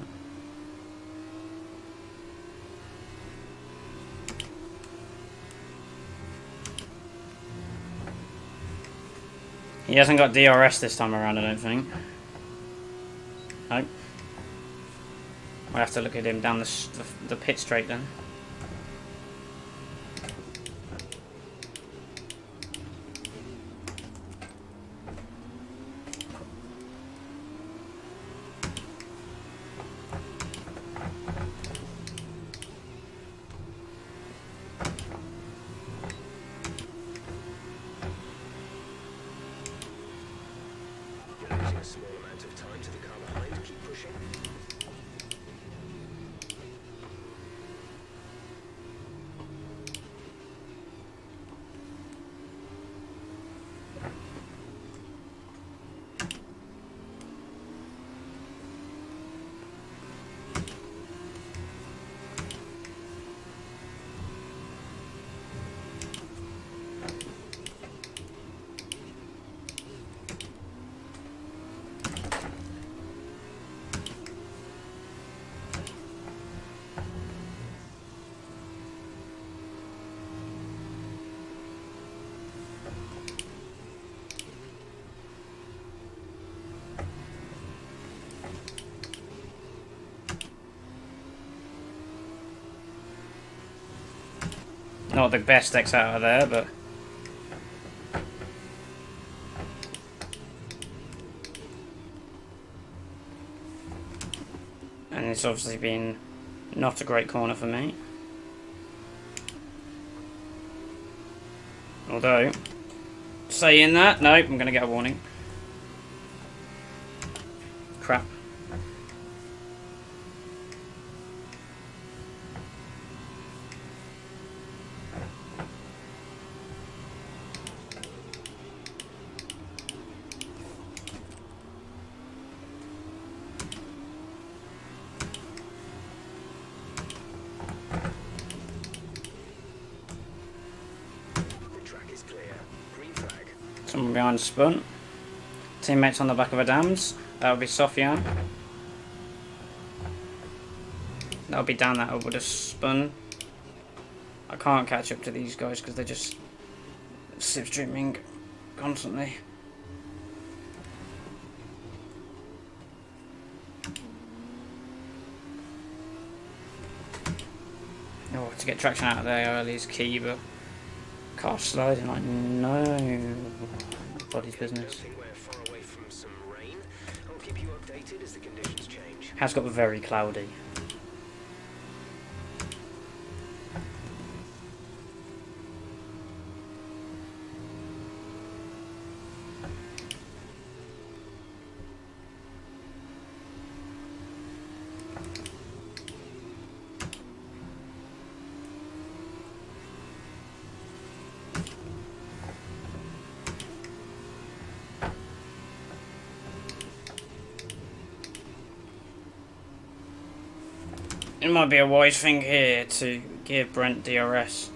He hasn't got DRS this time around, I don't think. Nope. I'll have to look at him down the pit straight then. You're losing a small amount of time to the car behind. Keep pushing. Not the best exit out of there, but and it's obviously been not a great corner for me. Although, saying that, no, I'm going to get a warning. Crap. Someone behind spun. Teammates on the back of a dams. That would be Sofian. That would be Dan that would have spun. I can't catch up to these guys because they're just slipstreaming constantly. Oh, to get traction out of there early is key, but car sliding like no body's business. Has got very cloudy. It might be a wise thing here to give Brent DRS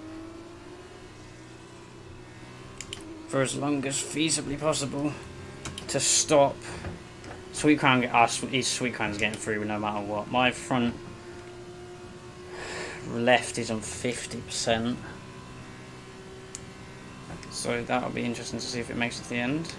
for as long as feasibly possible to stop Sweet Crown. Sweet Crown's getting through no matter what. My front left is on 50%, so that'll be interesting to see if it makes it to the end.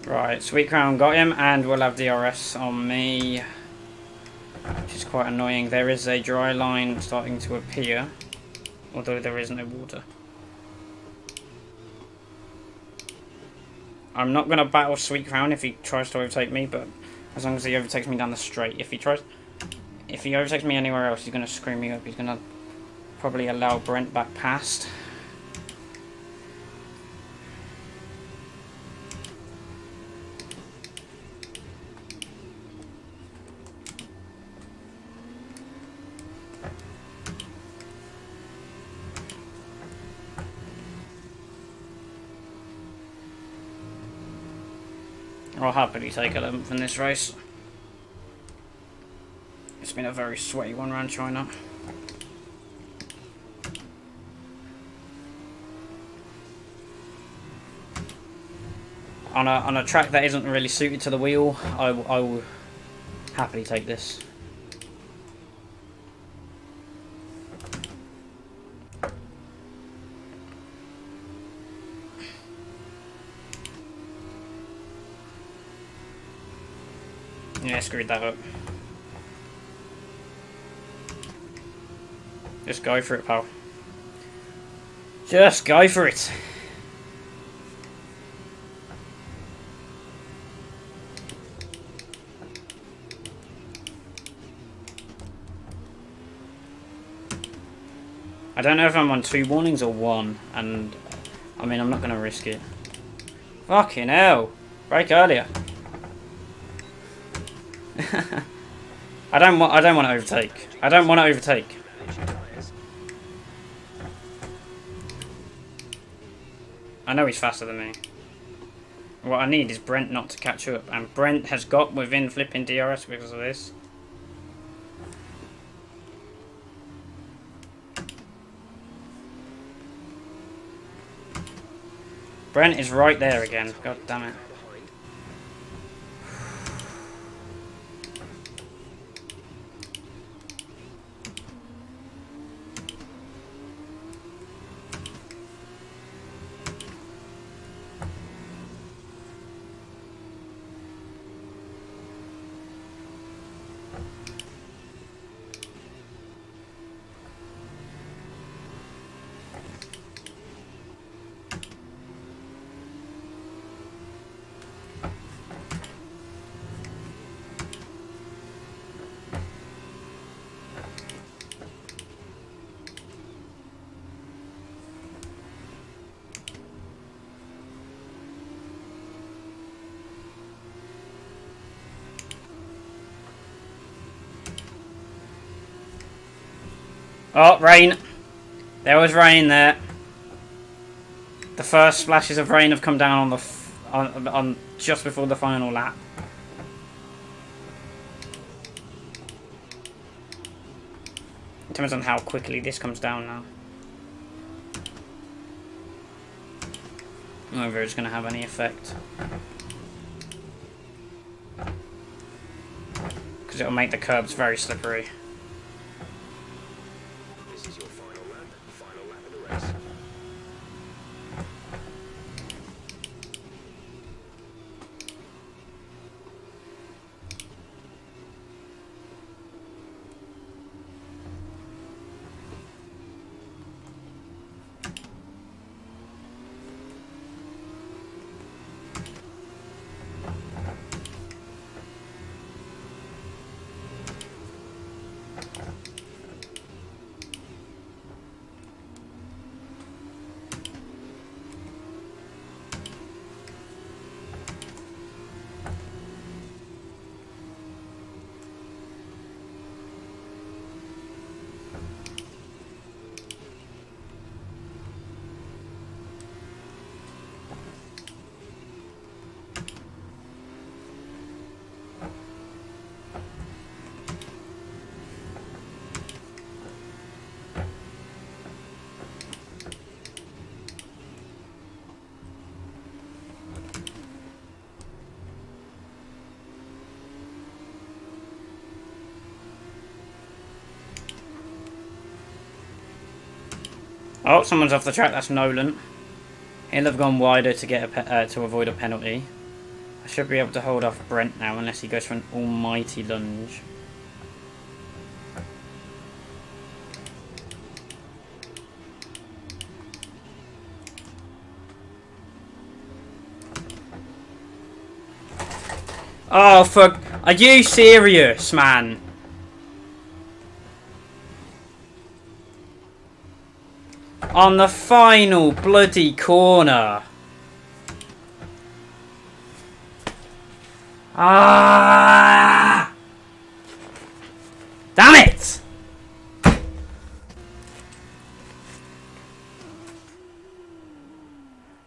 Right, Sweet Crown got him, and we'll have DRS on me, which is quite annoying. There is a dry line starting to appear, although there is no water. I'm not going to battle Sweet Crown if he tries to overtake me, but as long as he overtakes me down the straight. If he overtakes me anywhere else, he's going to screw me up. He's going to probably allow Brent back past. I'll happily take 11th in this race. It's been a very sweaty one around China. On a track that isn't really suited to the wheel, I will happily take this. Yeah, screwed that up. Just go for it, pal. Just go for it. I don't know if I'm on 2 warnings or 1, and I mean I'm not gonna risk it. Fucking hell! Brake earlier. I don't want to overtake. I don't want to overtake. I know he's faster than me. What I need is Brent not to catch up, and Brent has got within flipping DRS because of this. Brent is right there again. God damn it. Oh, rain. There was rain there. The first splashes of rain have come down on just before the final lap. It depends on how quickly this comes down now. Whether it's going to have any effect. Because it'll make the curbs very slippery. Oh, someone's off the track. That's Nolan. He'll have gone wider to get to avoid a penalty. I should be able to hold off Brent now, unless he goes for an almighty lunge. Oh fuck! Are you serious, man? On the final bloody corner. Ah! Damn it!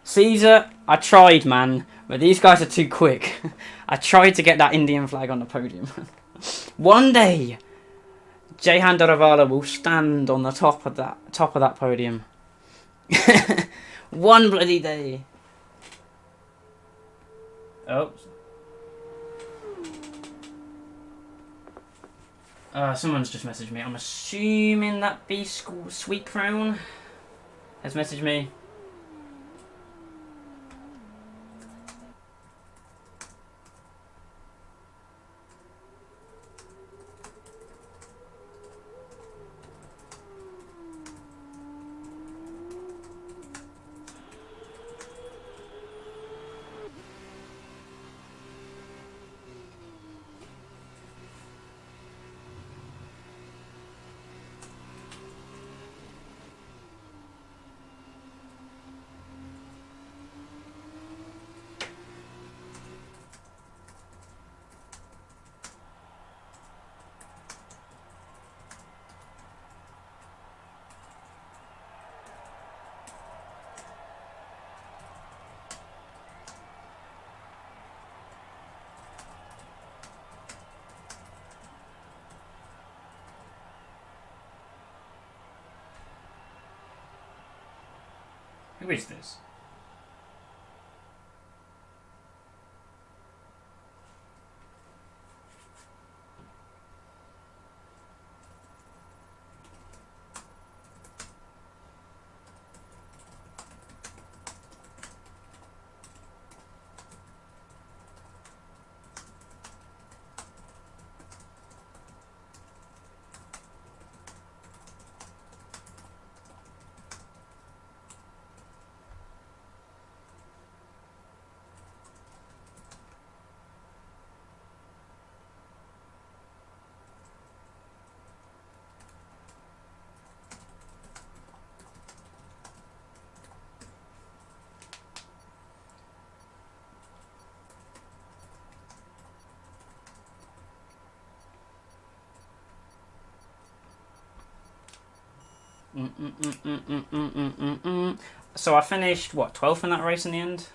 Caesar, I tried, man, but these guys are too quick. I tried to get that Indian flag on the podium. One day, Jehan Doravala will stand on the top of that podium. One bloody day. Oh. Someone's just messaged me. I'm assuming that be Sweet Crown has messaged me. Who is this? So I finished, what, 12th in that race in the end?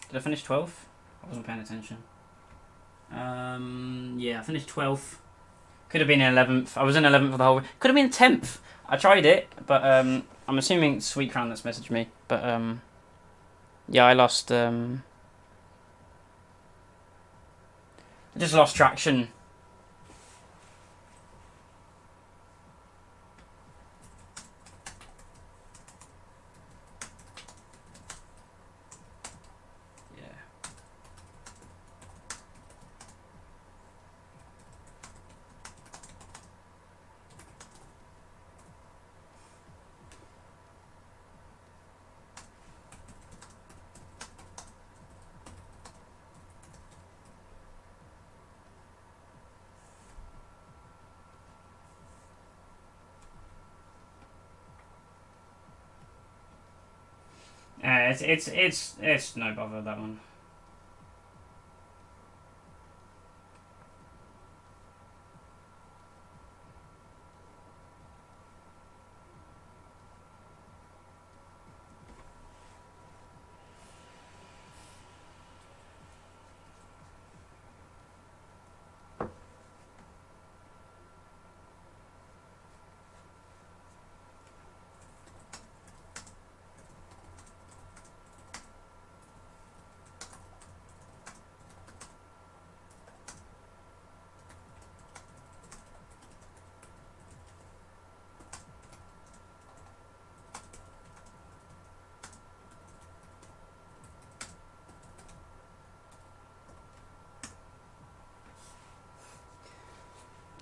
Did I finish 12th? I wasn't paying attention. Yeah, I finished 12th. Could have been 11th. I was in 11th for the whole... Could have been 10th. I tried it, but I'm assuming it's Sweet Crown that's messaged me. But, yeah, I lost... I just lost traction. It's no bother, that one.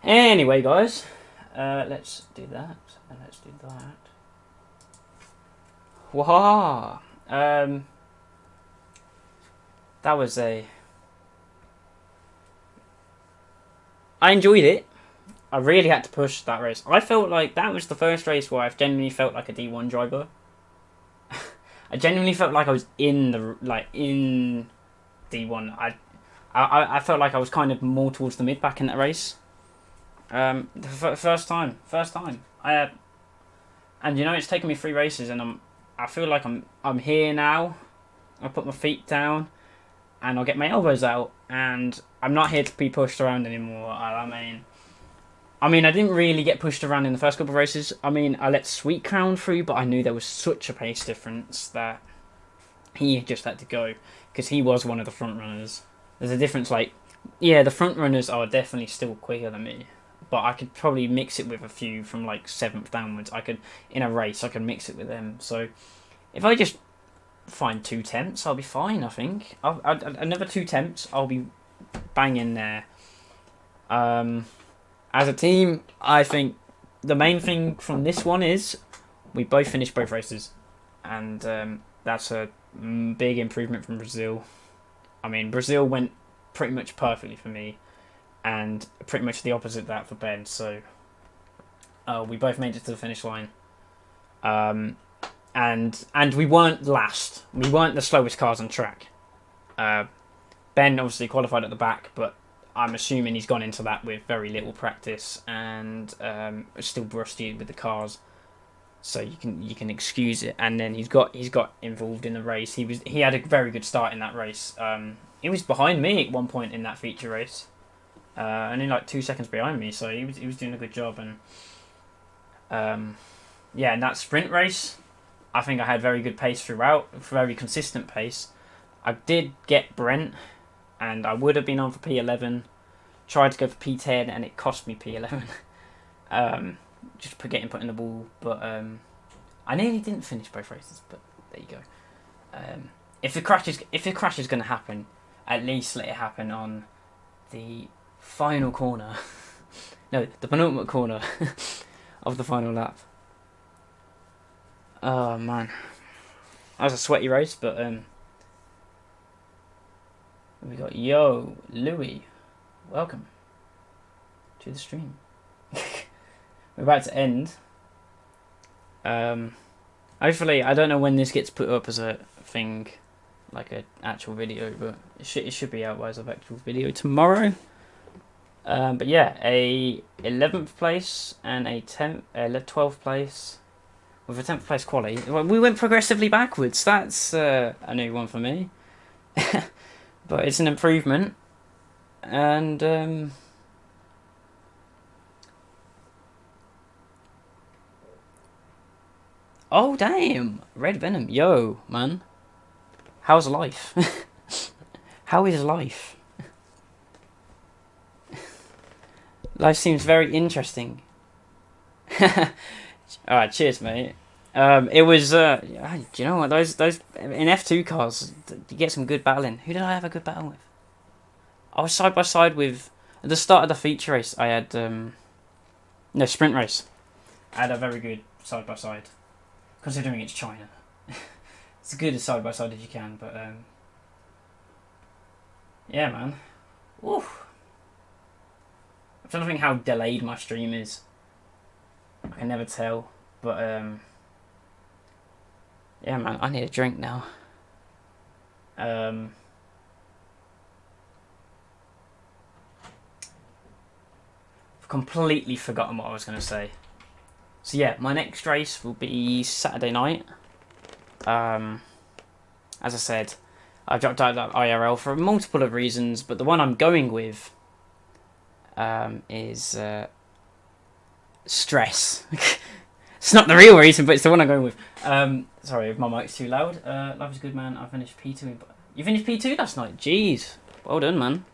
Anyway, guys, let's do that, and let's do that. Waha! That was a... I enjoyed it. I really had to push that race. I felt like that was the first race where I've genuinely felt like a D1 driver. I genuinely felt like I was in D1. I felt like I was kind of more towards the mid back in that race. First time. And you know, it's taken me 3 races, and I feel like I'm here now. I put my feet down, and I'll get my elbows out, and I'm not here to be pushed around anymore. I mean, I didn't really get pushed around in the first couple of races. I mean, I let Sweet Crown through, but I knew there was such a pace difference that he just had to go, because he was one of the front runners. There's a difference, like, yeah, the front runners are definitely still quicker than me, but I could probably mix it with a few from like 7th downwards. In a race, I could mix it with them. So if I just find 2 temps, I'll be fine, I think. Another 2 temps, I'll be banging there. As a team, I think the main thing from this one is we both finished both races, and that's a big improvement from Brazil. I mean, Brazil went pretty much perfectly for me, and pretty much the opposite of that for Ben. So we both made it to the finish line, and we weren't last. We weren't the slowest cars on track. Ben obviously qualified at the back, but I'm assuming he's gone into that with very little practice and still rusty with the cars. So you can excuse it. And then he's got involved in the race. He had a very good start in that race. He was behind me at one point in that feature race, only like 2 seconds behind me. So he was doing a good job. And yeah, in that sprint race, I think I had very good pace throughout, very consistent pace. I did get Brent, and I would have been on for P11. Tried to go for P10, and it cost me P11. Just getting put in the wall, but I nearly didn't finish both races. But there you go. If the crash is going to happen, at least let it happen on the final corner. No, the penultimate corner of the final lap. Oh man, that was a sweaty race, but we got Louis, welcome to the stream. We're about to end. Hopefully, I don't know when this gets put up as a thing, like an actual video, but it should be out as an actual video tomorrow. But yeah, a 11th place and a 12th place with a 10th place quali. We went progressively backwards. That's a new one for me, but it's an improvement. And oh damn, Red Venom, yo man, how's life? How is life? Life seems very interesting. Alright, cheers, mate. It was, do you know what, those in F2 cars, you get some good battling. Who did I have a good battle with? I was side by side with, at the start of the feature race, I had, no, sprint race. I had a very good side by side, considering it's China. It's as good as side by side as you can, but, yeah, man. Oof. I'm trying to think how delayed my stream is. I can never tell, but yeah, man, I need a drink now. I've completely forgotten what I was going to say. So yeah, my next race will be Saturday night. As I said, I dropped out of that IRL for multiple of reasons, but the one I'm going with is stress. It's not the real reason, but it's the one I'm going with. Sorry if my mic's too loud. Life is good, man. I finished P2. You finished P2 last night? Jeez. Well done, man.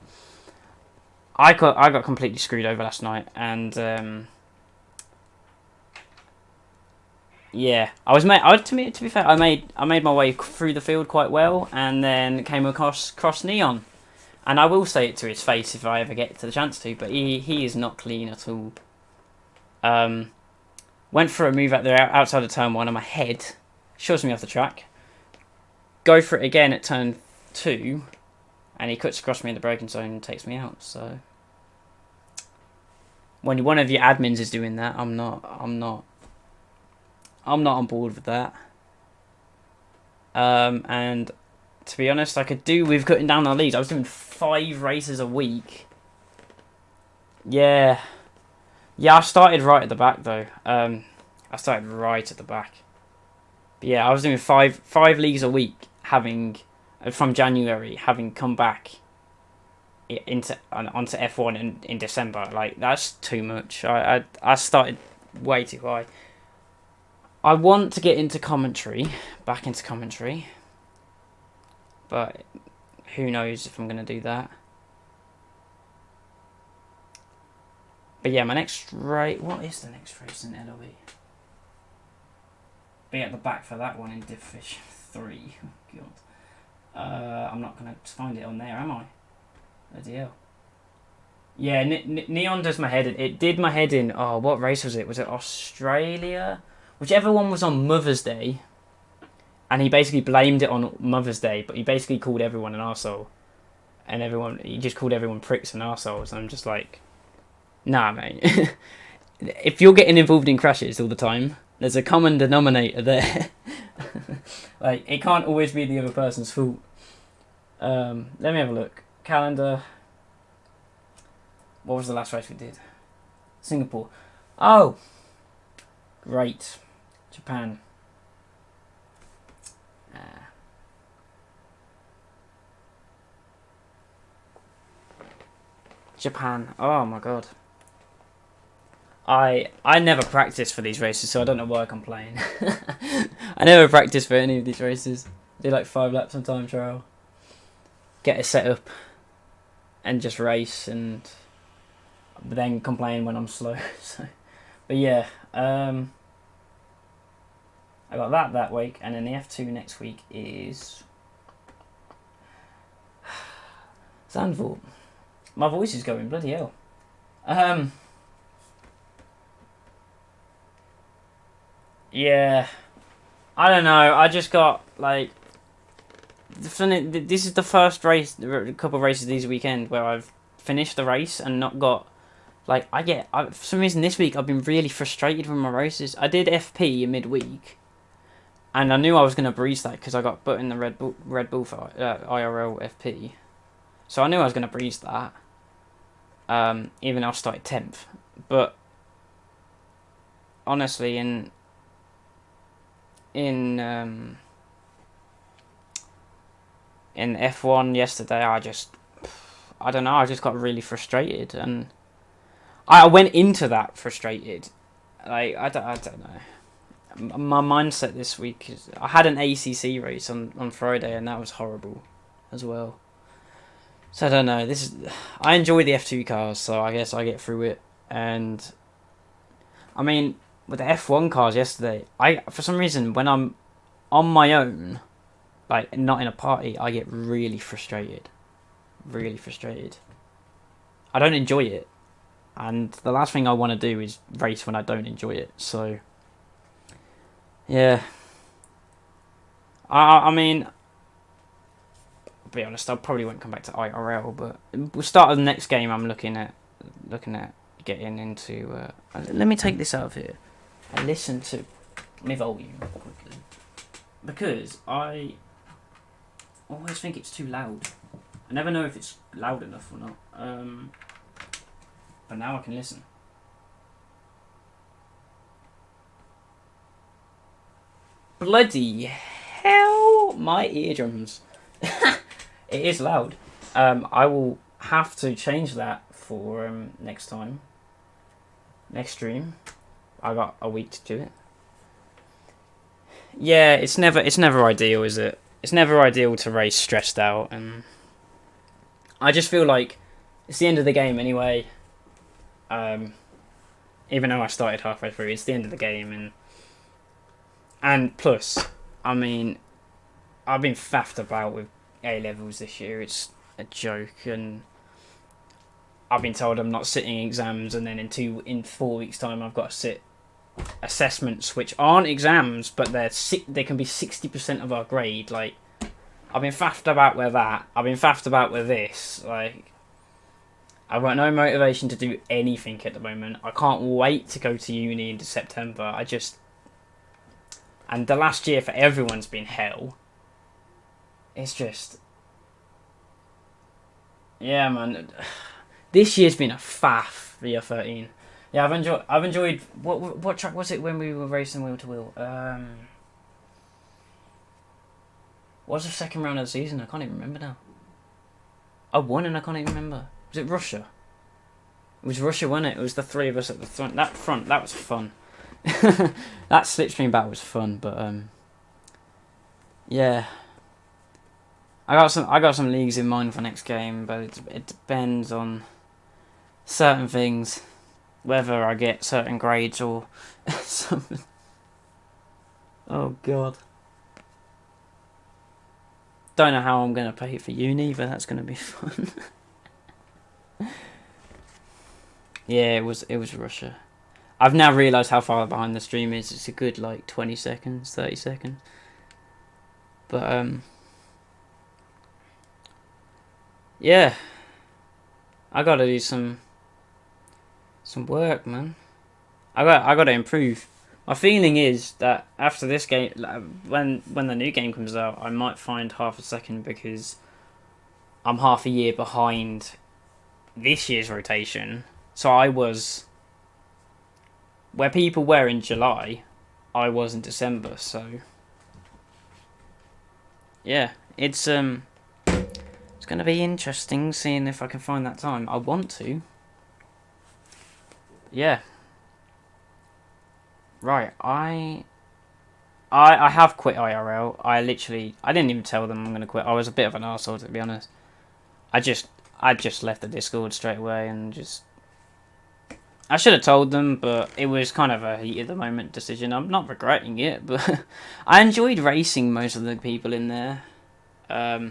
I got completely screwed over last night, and yeah, to be fair, I made my way through the field quite well, and then came across Neon. And I will say it to his face if I ever get to the chance to, but he is not clean at all. Went for a move out there outside of turn 1 and my head shoves me off the track. Go for it again at turn 2 and he cuts across me in the braking zone and takes me out. So when one of your admins is doing that, I'm not on board with that. And to be honest, I could do with cutting down on the leads. I was doing 5 races a week. Yeah, I started right at the back though. I started right at the back. But yeah, I was doing five leagues a week, having from January, having come back onto F1 in December. Like, that's too much. I started way too high. I want to get back into commentary, but who knows if I'm going to do that. But yeah, my next race... What is the next race in LOE? Be at the back for that one in Difffish 3. Oh, God. I'm not going to find it on there, am I? Bloody hell. Yeah, Neon does my head in. It did my head in... Oh, what race was it? Was it Australia? Whichever one was on Mother's Day. And he basically blamed it on Mother's Day, but he basically called everyone an arsehole. And he just called everyone pricks and arseholes. And I'm just like... Nah, mate. If you're getting involved in crashes all the time, there's a common denominator there. Like, it can't always be the other person's fault. Let me have a look. Calendar. What was the last race we did? Singapore. Oh! Great. Japan. Japan. Oh my god. I never practice for these races, so I don't know why I complain. I never practice for any of these races. Do like 5 laps on time trial. Get a setup. And just race, and then complain when I'm slow. So, but yeah, I got that week, and then the F2 next week is Zandvoort. My voice is going, bloody hell. Yeah, I don't know. I just got like this is the first race, a couple of races this weekend where I've finished the race and not got like for some reason this week I've been really frustrated with my races. I did FP in midweek, and I knew I was gonna breeze that because I got put in the Red Bull for IRL FP, so I knew I was gonna breeze that. Even though I started 10th, but honestly, in F1 yesterday, I don't know, I just got really frustrated, and I went into that frustrated. Like, I don't know. My mindset this week is, I had an ACC race on Friday, and that was horrible as well. So I don't know, I enjoy the F2 cars, so I guess I get through it, and I mean, with the F1 cars yesterday, for some reason, when I'm on my own, like, not in a party, I get really frustrated. Really frustrated. I don't enjoy it. And the last thing I want to do is race when I don't enjoy it. So, yeah. I mean, I'll be honest, I probably won't come back to IRL, but we'll start the next game I'm looking at getting into. Let me take this out of here. I listen to my volume quickly. Because I always think it's too loud. I never know if it's loud enough or not. But now I can listen. Bloody hell, my eardrums. It is loud. I will have to change that for next time. Next stream. I got a week to do it. Yeah, it's never ideal, is it? It's never ideal to race stressed out, and I just feel like it's the end of the game anyway. Even though I started halfway through, it's the end of the game, and plus, I mean, I've been faffed about with A-levels this year. It's a joke, and I've been told I'm not sitting exams, and then in 4 weeks' time I've got to sit assessments which aren't exams, but they can be 60% of our grade. Like, I've been faffed about with that. I've been faffed about with this. Like, I've got no motivation to do anything at the moment. I can't wait to go to uni in September. And the last year for everyone's been hell. It's just, yeah, man. This year's been a faff for year 13. Yeah, I've enjoyed. What track was it when we were racing wheel to wheel? What was the second round of the season? I can't even remember now. I won and I can't even remember. Was it Russia? It was Russia, wasn't it? It was the three of us at the front. That was fun. That slipstream battle was fun, but yeah. I got some leagues in mind for next game, but it depends on certain things, whether I get certain grades or something. Oh god. Don't know how I'm gonna pay for uni, but that's gonna be fun. Yeah, it was Russia. I've now realised how far behind the stream is. It's a good like 20 seconds, 30 seconds. But yeah, I gotta do some work, man. I gotta improve. My feeling is that after this game, when the new game comes out, I might find half a second, because I'm half a year behind this year's rotation. So I was where people were in July, I was in December. So yeah, it's gonna be interesting seeing if I can find that time. I want to. Yeah. Right, I have quit IRL. I didn't even tell them I'm gonna quit. I was a bit of an arsehole, to be honest. I just left the Discord straight away and just. I should have told them, but it was kind of a heat of the moment decision. I'm not regretting it, but I enjoyed racing most of the people in there. I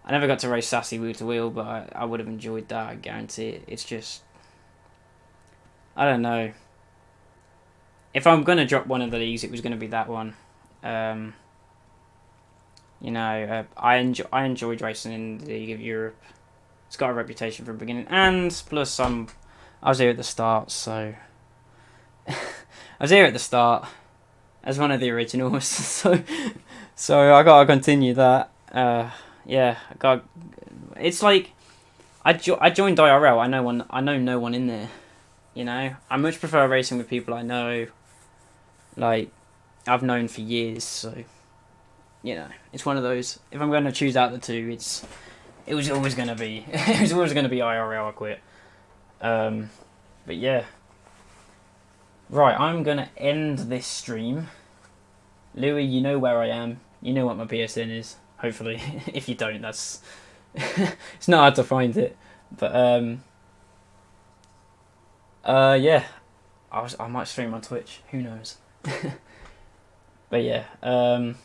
never got to race Sassy wheel to wheel, but I would have enjoyed that. I guarantee it. It's just, I don't know. If I'm gonna drop one of the leagues, it was gonna be that one. I enjoyed racing in the League of Europe. It's got a reputation from the beginning, and plus I was here at the start, so I was here at the start as one of the originals, so I gotta continue that. It's like I joined IRL. I know no one in there. You know, I much prefer racing with people I know. Like, I've known for years, so you know, it's one of those. If I'm going to choose out the two, it was always going to be IRL. I quit. But yeah. Right, I'm gonna end this stream. Louis, you know where I am. You know what my PSN is. Hopefully, if you don't, that's it's not hard to find it. But yeah, I might stream on Twitch. Who knows? But yeah, I'm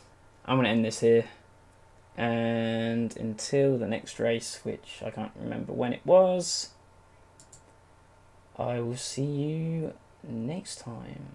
gonna end this here, and until the next race, which I can't remember when it was, I will see you next time.